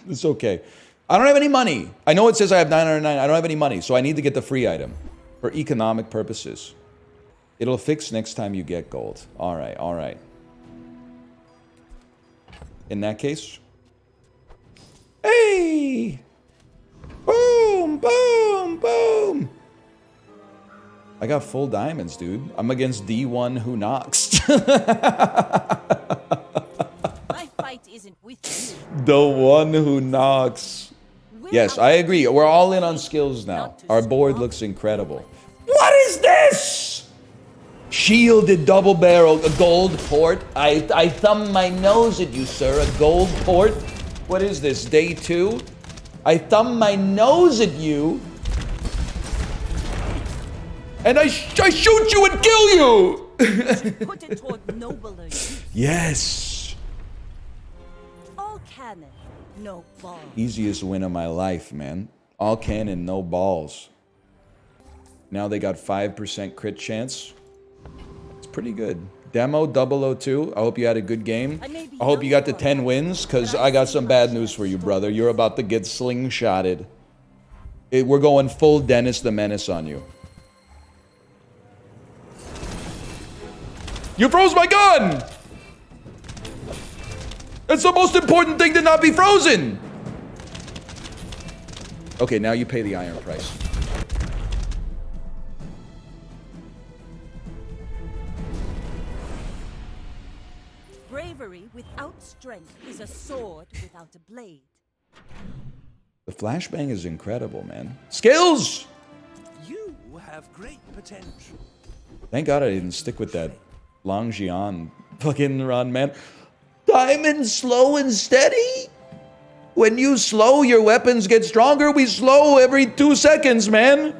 It's okay. I don't have any money. I know it says I have 909. I don't have any money, so I need to get the free item for economic purposes. It'll fix next time you get gold. All right, all right. In that case... Hey! Boom, boom, boom! I got full diamonds, dude. I'm against D1 who knocks. My fight isn't with you. The one who knocks. Yes, I agree. We're all in on skills now. Our board looks incredible. What is this? Shielded double barrel, a gold port. I thumb my nose at you, sir. A gold port. What is this, day 2? I thumb my nose at you. And I shoot you and kill you! Put it toward nobler use. Yes. All cannon, no ball. Easiest win of my life, man. All cannon, no balls. Now they got 5% crit chance. It's pretty good. Demo 002. I hope you had a good game. I hope you got the 10 wins, because I got some bad news for you, brother. You're about to get slingshotted. We're going full Dennis the Menace on you. You froze my gun! That's the most important thing to not be frozen! Okay, now you pay the iron price. Bravery without strength is a sword without a blade. The flashbang is incredible, man. Skills! You have great potential. Thank God I didn't stick with that Langxian fucking run, man. Diamond slow and steady? When you slow, your weapons get stronger. We slow every 2 seconds, man.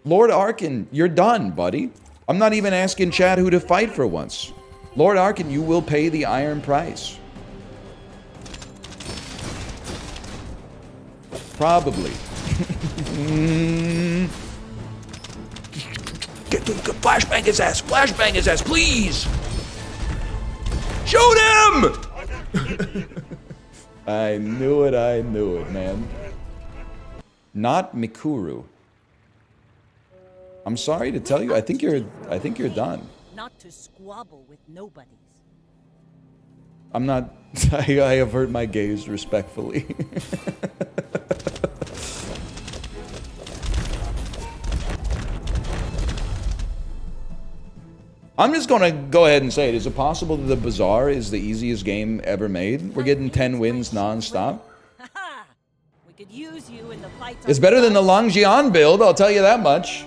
Lord Arkin, you're done, buddy. I'm not even asking Chad who to fight for once. Lord Arkin, you will pay the iron price. Probably. Flashbang his ass! Flashbang his ass, please! Shoot him! I knew it, man. Not Mikuru. I'm sorry to tell you, I think you're done. Not to squabble with nobodies. I'm not... I avert my gaze respectfully. I'm just gonna go ahead and say it. Is it possible that the Bazaar is the easiest game ever made? We're getting 10 wins non-stop. We could use you in the fight. It's better than the Langxian build, I'll tell you that much.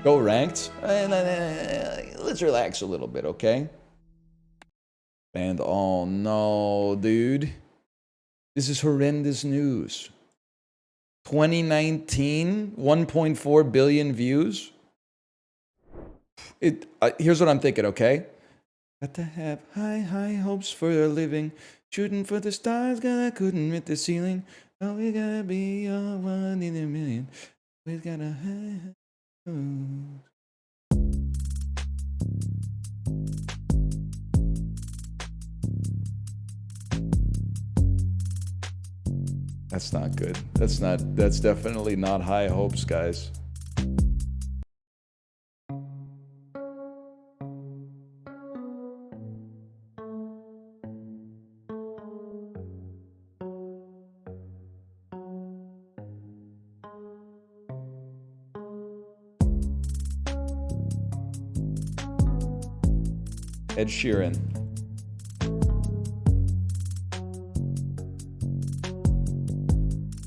Go ranked. Let's relax a little bit, okay? And oh no, dude. This is horrendous news. 2019, 1.4 billion views. Here's what I'm thinking, okay? Got to have high hopes for a living. Shooting for the stars, God, I couldn't hit the ceiling. Oh, we gotta be a 1 in a million. We gotta high hopes. That's not good. That's definitely not high hopes, guys. Ed Sheeran.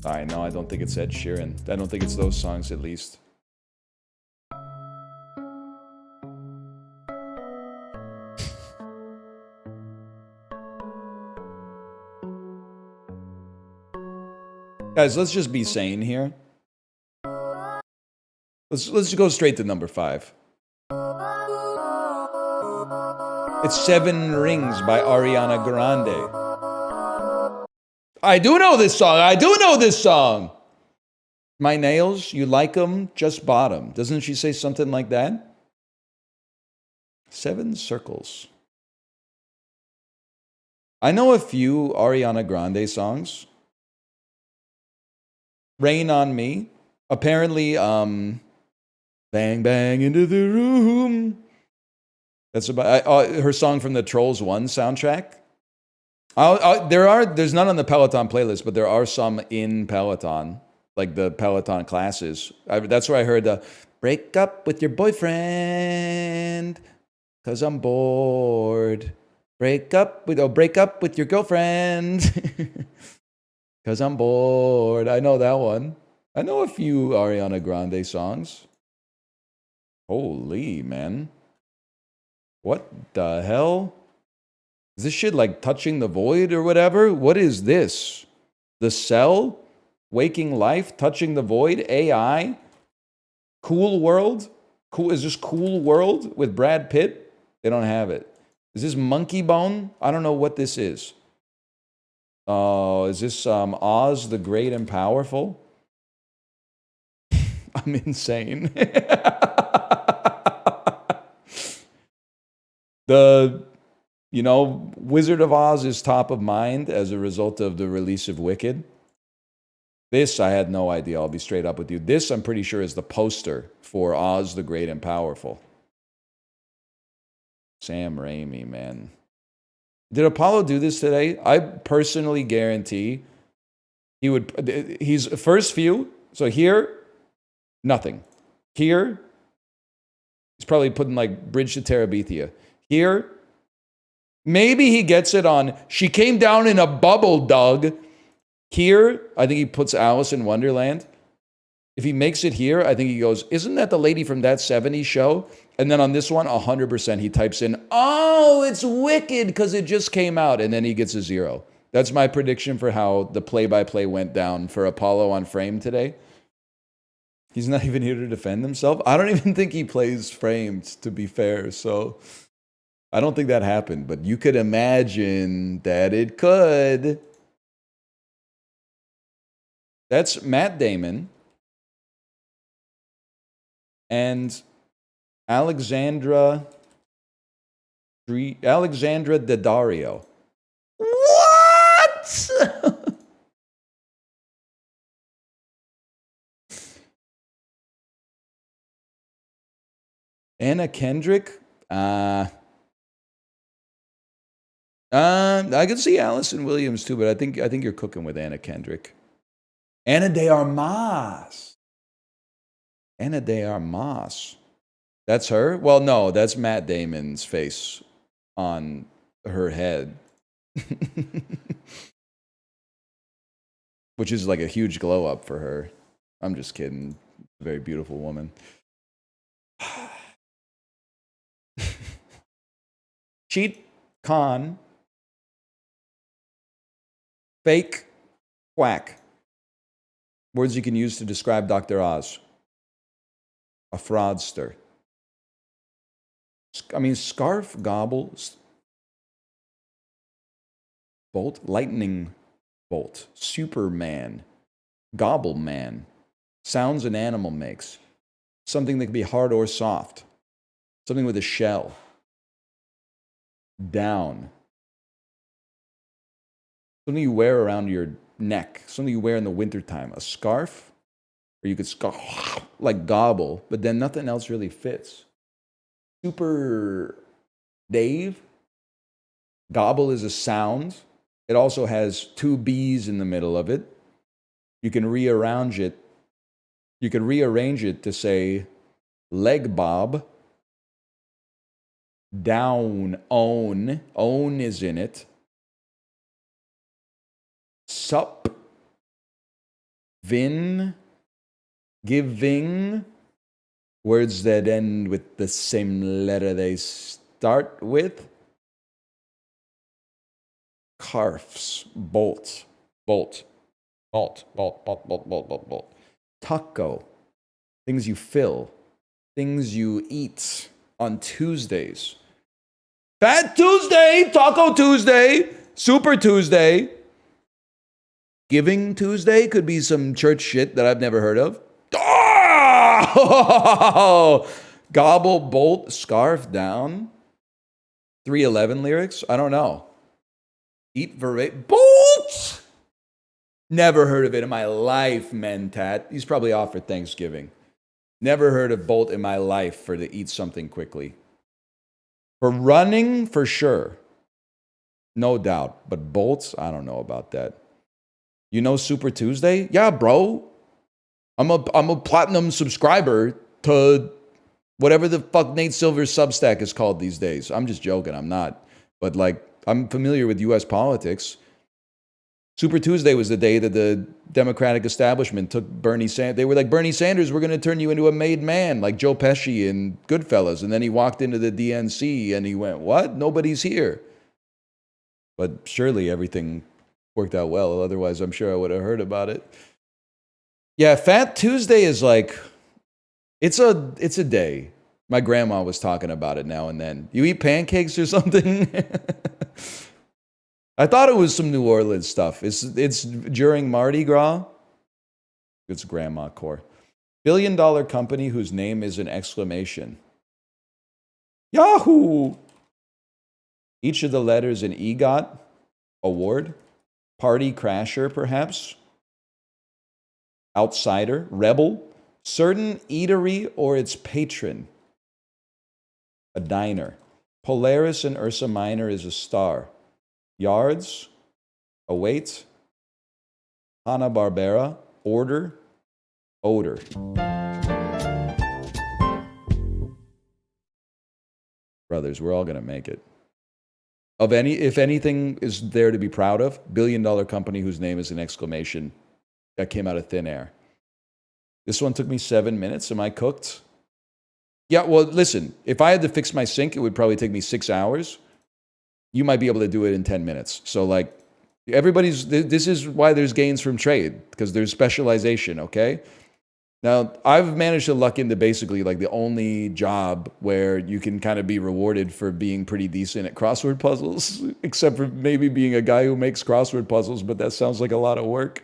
Alright, no, I don't think it's Ed Sheeran. I don't think it's those songs, at least. Guys, let's just be sane here. Let's go straight to number 5. It's 7 Rings by Ariana Grande. I do know this song. I do know this song. My nails, you like them, just bought them. Doesn't she say something like that? 7 Circles. I know a few Ariana Grande songs. Rain on Me. Apparently, Bang Bang into the Room. That's about her song from the Trolls 1 soundtrack. There's none on the Peloton playlist, but there are some in Peloton, like the Peloton classes. That's where I heard the break up with your boyfriend, 'cause I'm bored. Break up with your girlfriend, 'cause I'm bored. I know that one. I know a few Ariana Grande songs. Holy, man. What the hell? Is this shit like Touching the Void or whatever? What is this? The Cell? Waking Life? Touching the Void? AI? Cool World? Cool? Is this Cool World with Brad Pitt? They don't have it. Is this Monkey Bone? I don't know what this is. Oh, is this Oz the Great and Powerful? I'm insane. Wizard of Oz is top of mind as a result of the release of Wicked. This, I had no idea. I'll be straight up with you. This, I'm pretty sure, is the poster for Oz the Great and Powerful. Sam Raimi, man. Did Apollo do this today? I personally guarantee he would. He's first few. So here, nothing. Here, he's probably putting like Bridge to Terabithia. Here, maybe he gets it on She Came Down in a Bubble, Doug. Here, I think he puts Alice in Wonderland. If he makes it here, I think he goes, isn't that the lady from That 70s Show? And then on this one, 100% he types in, oh, it's Wicked because it just came out. And then he gets a 0. That's my prediction for how the play-by-play went down for Apollo on Frame today. He's not even here to defend himself. I don't even think he plays Framed, to be fair. So I don't think that happened. But you could imagine that it could. That's Matt Damon and Alexandra Daddario. What? Anna Kendrick? I could see Allison Williams too, but I think you're cooking with Anna Kendrick. Ana de Armas. Ana de Armas. That's her? Well, no, that's Matt Damon's face on her head. Which is like a huge glow up for her. I'm just kidding. Very beautiful woman. Cheat con. Fake quack. Words you can use to describe Dr. Oz. A fraudster. Scarf, gobble, bolt, lightning bolt, Superman, gobble man, sounds an animal makes, something that can be hard or soft, something with a shell, down, something you wear around your neck, something you wear in the wintertime, a scarf, or you could scarf like gobble, but then nothing else really fits. Super Dave. Gobble is a sound. It also has 2 B's in the middle of it. You can rearrange it. You can rearrange it to say leg bob. Down, own. Own is in it. Sup. Vin. Giving. Words that end with the same letter they start with. Carfs. Bolt. Bolt. Bolt. Taco. Things you fill. Things you eat on Tuesdays. Fat Tuesday, Taco Tuesday, Super Tuesday. Giving Tuesday could be some church shit that I've never heard of. Oh! Gobble, bolt, scarf down. 311 lyrics? I don't know. Eat verbatim. Bolt! Never heard of it in my life, Mentat. He's probably off for Thanksgiving. Never heard of Bolt in my life for to eat something quickly. For running, for sure. No doubt. But Bolts, I don't know about that. You know Super Tuesday? Yeah, bro. I'm a platinum subscriber to whatever the fuck Nate Silver's Substack is called these days. I'm just joking. I'm not. But like, I'm familiar with U.S. politics. Super Tuesday was the day that the Democratic establishment took Bernie Sanders. They were like, Bernie Sanders, we're going to turn you into a made man, like Joe Pesci in Goodfellas. And then he walked into the DNC and he went, what? Nobody's here. But surely everything worked out well. Otherwise, I'm sure I would have heard about it. Yeah, Fat Tuesday is like, it's a day. My grandma was talking about it now and then. You eat pancakes or something? I thought it was some New Orleans stuff. It's during Mardi Gras. It's grandma core. Billion-dollar company whose name is an exclamation. Yahoo! Each of the letters an EGOT award. Party crasher, perhaps. Outsider, rebel. Certain eatery or its patron. A diner. Polaris in Ursa Minor is a star. Yards, await, Hanna-Barbera, order, odor. Brothers, we're all going to make it. If anything is there to be proud of, billion-dollar company whose name is an exclamation that came out of thin air. This one took me 7 minutes. Am I cooked? Yeah, well, listen, if I had to fix my sink, it would probably take me 6 hours. You might be able to do it in 10 minutes. So like this is why there's gains from trade, because there's specialization, okay? Now, I've managed to luck into basically like the only job where you can kind of be rewarded for being pretty decent at crossword puzzles, except for maybe being a guy who makes crossword puzzles, but that sounds like a lot of work.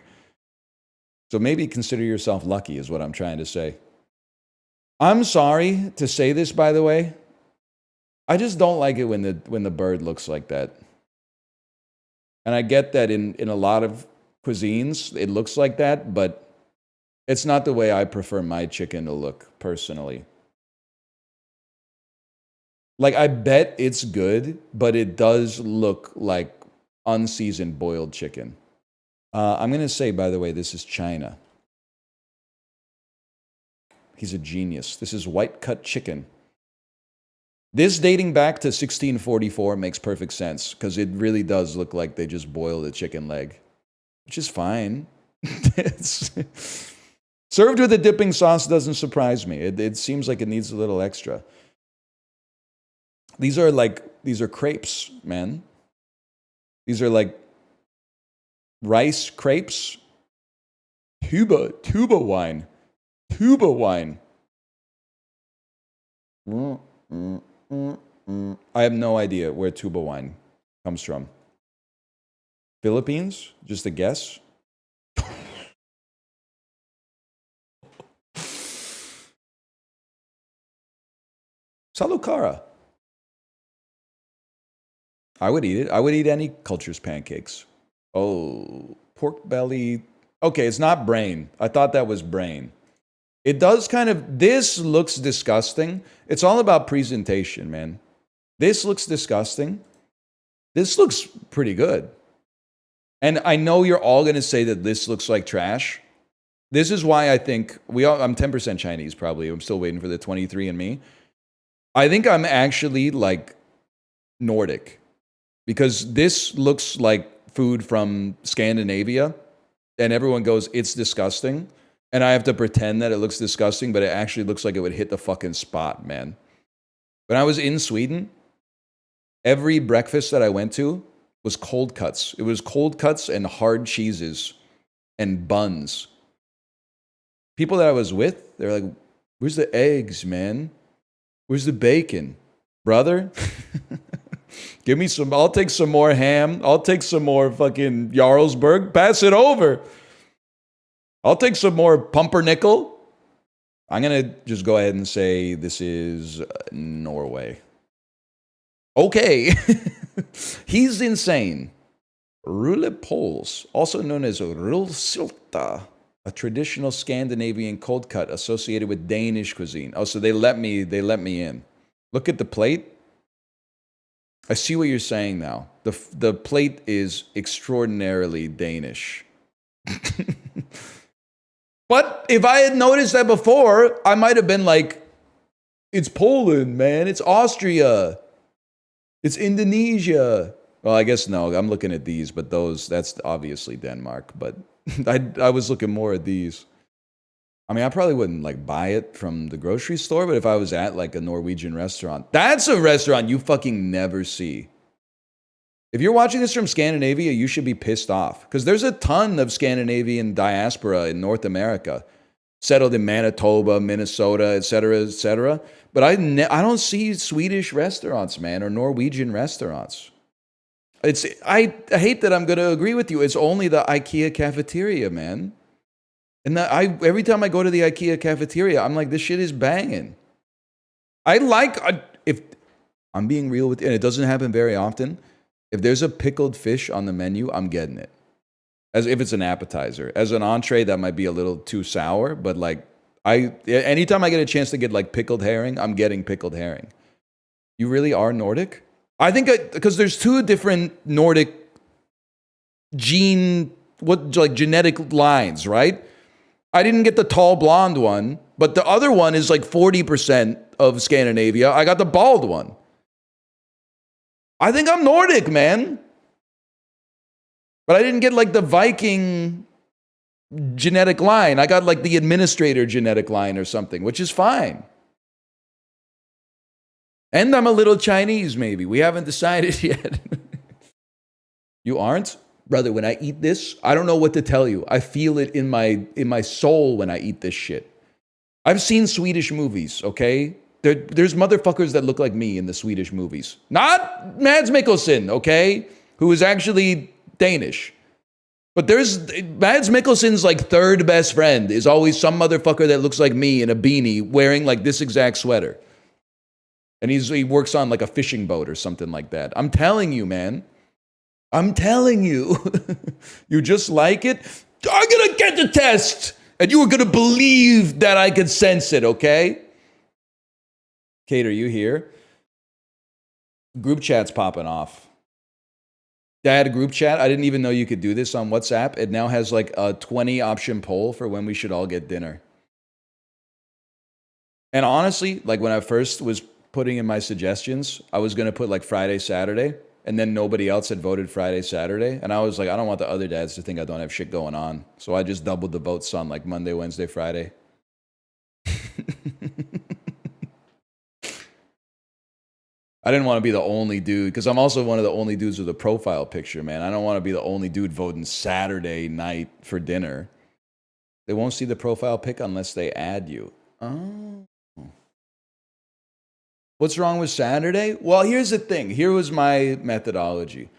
So maybe consider yourself lucky is what I'm trying to say. I'm sorry to say this, by the way. I just don't like it when the bird looks like that. And I get that in a lot of cuisines, it looks like that, but it's not the way I prefer my chicken to look, personally. Like, I bet it's good, but it does look like unseasoned boiled chicken. I'm going to say, by the way, this is China. He's a genius. This is white cut chicken. This dating back to 1644 makes perfect sense because it really does look like they just boiled a chicken leg, which is fine. Served with a dipping sauce doesn't surprise me. It seems like it needs a little extra. These are crepes, man. These are like rice crepes. Tuba wine. Tuba wine. I have no idea where tuba wine comes from. Philippines? Just a guess? Salukara. I would eat it. I would eat any culture's pancakes. Oh, pork belly. Okay, it's not brain. I thought that was brain. It does kind of, this looks disgusting. It's all about presentation, man. This looks disgusting. This looks pretty good. And I know you're all going to say that this looks like trash. This is why I think, I'm 10% Chinese probably. I'm still waiting for the 23andMe. I think I'm actually like Nordic. Because this looks like food from Scandinavia. And everyone goes, it's disgusting. And I have to pretend that it looks disgusting, but it actually looks like it would hit the fucking spot, man. When I was in Sweden, every breakfast that I went to was cold cuts. It was cold cuts and hard cheeses. and buns. People that I was with, they're like, where's the eggs, man? Where's the bacon? Brother? Give me some, I'll take some more ham. I'll take some more fucking Jarlsberg. Pass it over. I'll take some more pumpernickel. I'm going to just go ahead and say this is Norway. Okay. He's insane. Rullepols, also known as rullsylta, a traditional Scandinavian cold cut associated with Danish cuisine. Oh, so they let me in. Look at the plate. I see what you're saying now. The plate is extraordinarily Danish. But if I had noticed that before, I might have been like, it's Poland, man. It's Austria. It's Indonesia. Well, I guess no. I'm looking at these, but that's obviously Denmark. But I was looking more at these. I mean, I probably wouldn't like buy it from the grocery store, but if I was at like a Norwegian restaurant, that's a restaurant you fucking never see. If you're watching this from Scandinavia, you should be pissed off because there's a ton of Scandinavian diaspora in North America, settled in Manitoba, Minnesota, etc., etc. But I don't see Swedish restaurants, man, or Norwegian restaurants. I hate that I'm going to agree with you. It's only the IKEA cafeteria, man. And every time I go to the IKEA cafeteria, I'm like, this shit is banging. If I'm being real with you, and it doesn't happen very often, if there's a pickled fish on the menu, I'm getting it. As if it's an appetizer. As an entree, that might be a little too sour, but like, anytime I get a chance to get like pickled herring, I'm getting pickled herring. You really are Nordic? I think because there's two different Nordic genetic lines, right? I didn't get the tall blonde one, but the other one is like 40% of Scandinavia. I got the bald one. I think I'm Nordic, man. But I didn't get like the Viking genetic line. I got like the administrator genetic line or something, which is fine. And I'm a little Chinese, maybe. We haven't decided yet. You aren't? Brother, when I eat this, I don't know what to tell you. I feel it in my soul when I eat this shit. I've seen Swedish movies, okay? There's motherfuckers that look like me in the Swedish movies. Not Mads Mikkelsen, okay? Who is actually Danish. But there's Mads Mikkelsen's like third best friend is always some motherfucker that looks like me in a beanie wearing like this exact sweater. And he works on like a fishing boat or something like that. I'm telling you, man. I'm telling you. You just like it? I'm going to get the test. And you are going to believe that I could sense it, okay? Kate, are you here? Group chat's popping off. Dad, group chat. I didn't even know you could do this on WhatsApp. It now has like a 20 option poll for when we should all get dinner. And honestly, like when I first was putting in my suggestions, I was going to put like Friday, Saturday, and then nobody else had voted Friday, Saturday. And I was like, I don't want the other dads to think I don't have shit going on. So I just doubled the votes on like Monday, Wednesday, Friday. I didn't want to be the only dude, because I'm also one of the only dudes with a profile picture, man. I don't want to be the only dude voting Saturday night for dinner. They won't see the profile pic unless they add you. Oh. What's wrong with Saturday? Well, here's the thing. Here was my methodology.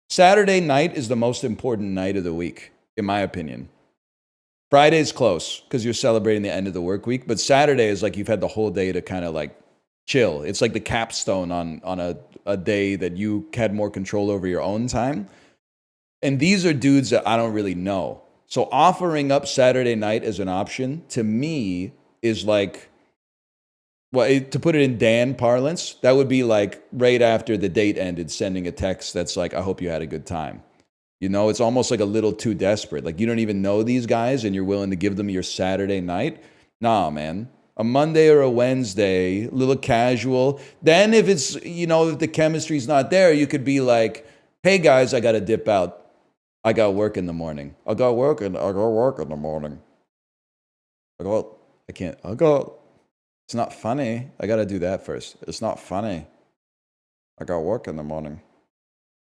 Saturday night is the most important night of the week, in my opinion. Friday's close, because you're celebrating the end of the work week, but Saturday is like you've had the whole day to kind of like chill. It's like the capstone on a day that you had more control over your own time. And these are dudes that I don't really know. So offering up Saturday night as an option, to me, is like, well, to put it in Dan parlance, that would be like right after the date ended, sending a text that's like, I hope you had a good time. You know, it's almost like a little too desperate. Like you don't even know these guys and you're willing to give them your Saturday night. Nah, man. A Monday or a Wednesday, a little casual. Then if it's, you know, if the chemistry's not there, you could be like, hey guys, I got to dip out. I got work in the morning. I got work in the morning. It's not funny. I got to do that first. It's not funny. I got work in the morning.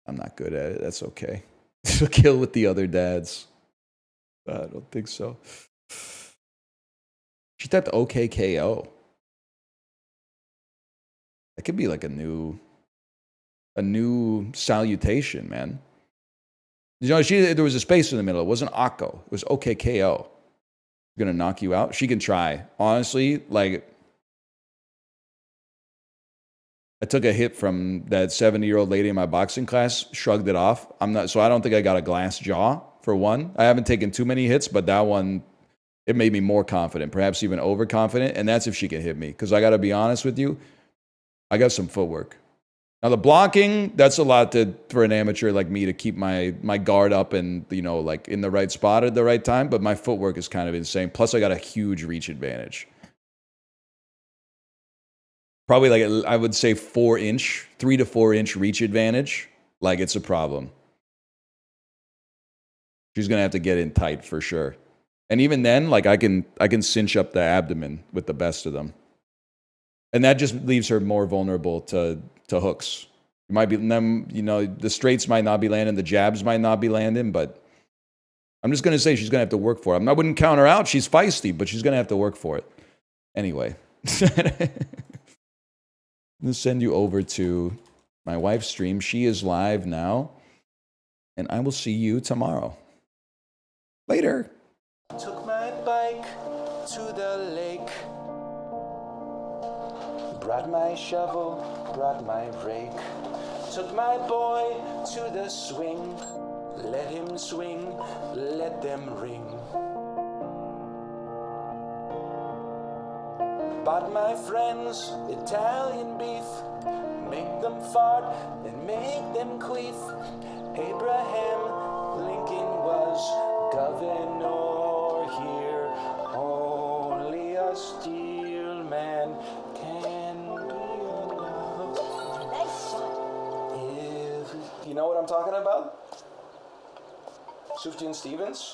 I'm not good at it. That's okay. Kill with the other dads. I don't think so. She typed OKKO. That could be like a new salutation, man. You know, there was a space in the middle. It wasn't Akko. It was OKKO. Gonna knock you out. She can try. Honestly, like, I took a hit from that 70-year-old lady in my boxing class, shrugged it off. So I don't think I got a glass jaw, for one. I haven't taken too many hits, but that one, it made me more confident, perhaps even overconfident, and that's if she can hit me. Because I got to be honest with you, I got some footwork. Now, the blocking, that's a lot for an amateur like me to keep my guard up and, you know, like in the right spot at the right time, but my footwork is kind of insane. Plus, I got a huge reach advantage. Probably like, I would say 3 to 4 inch reach advantage. Like, it's a problem. She's going to have to get in tight for sure. And even then, like, I can cinch up the abdomen with the best of them. And that just leaves her more vulnerable to hooks. It might be them, you know, the straights might not be landing, the jabs might not be landing, but I'm just going to say she's going to have to work for it. I wouldn't count her out. She's feisty, but she's going to have to work for it. Anyway. I'm going to send you over to my wife's stream. She is live now. And I will see you tomorrow. Later. Took my bike to the lake. Brought my shovel, brought my rake. Took my boy to the swing. Let him swing, let them ring. Bought my friends Italian beef. Make them fart and make them queef. Abraham Lincoln was governor here. Only a steel man can be enough. You know what I'm talking about? Sufjan Stevens?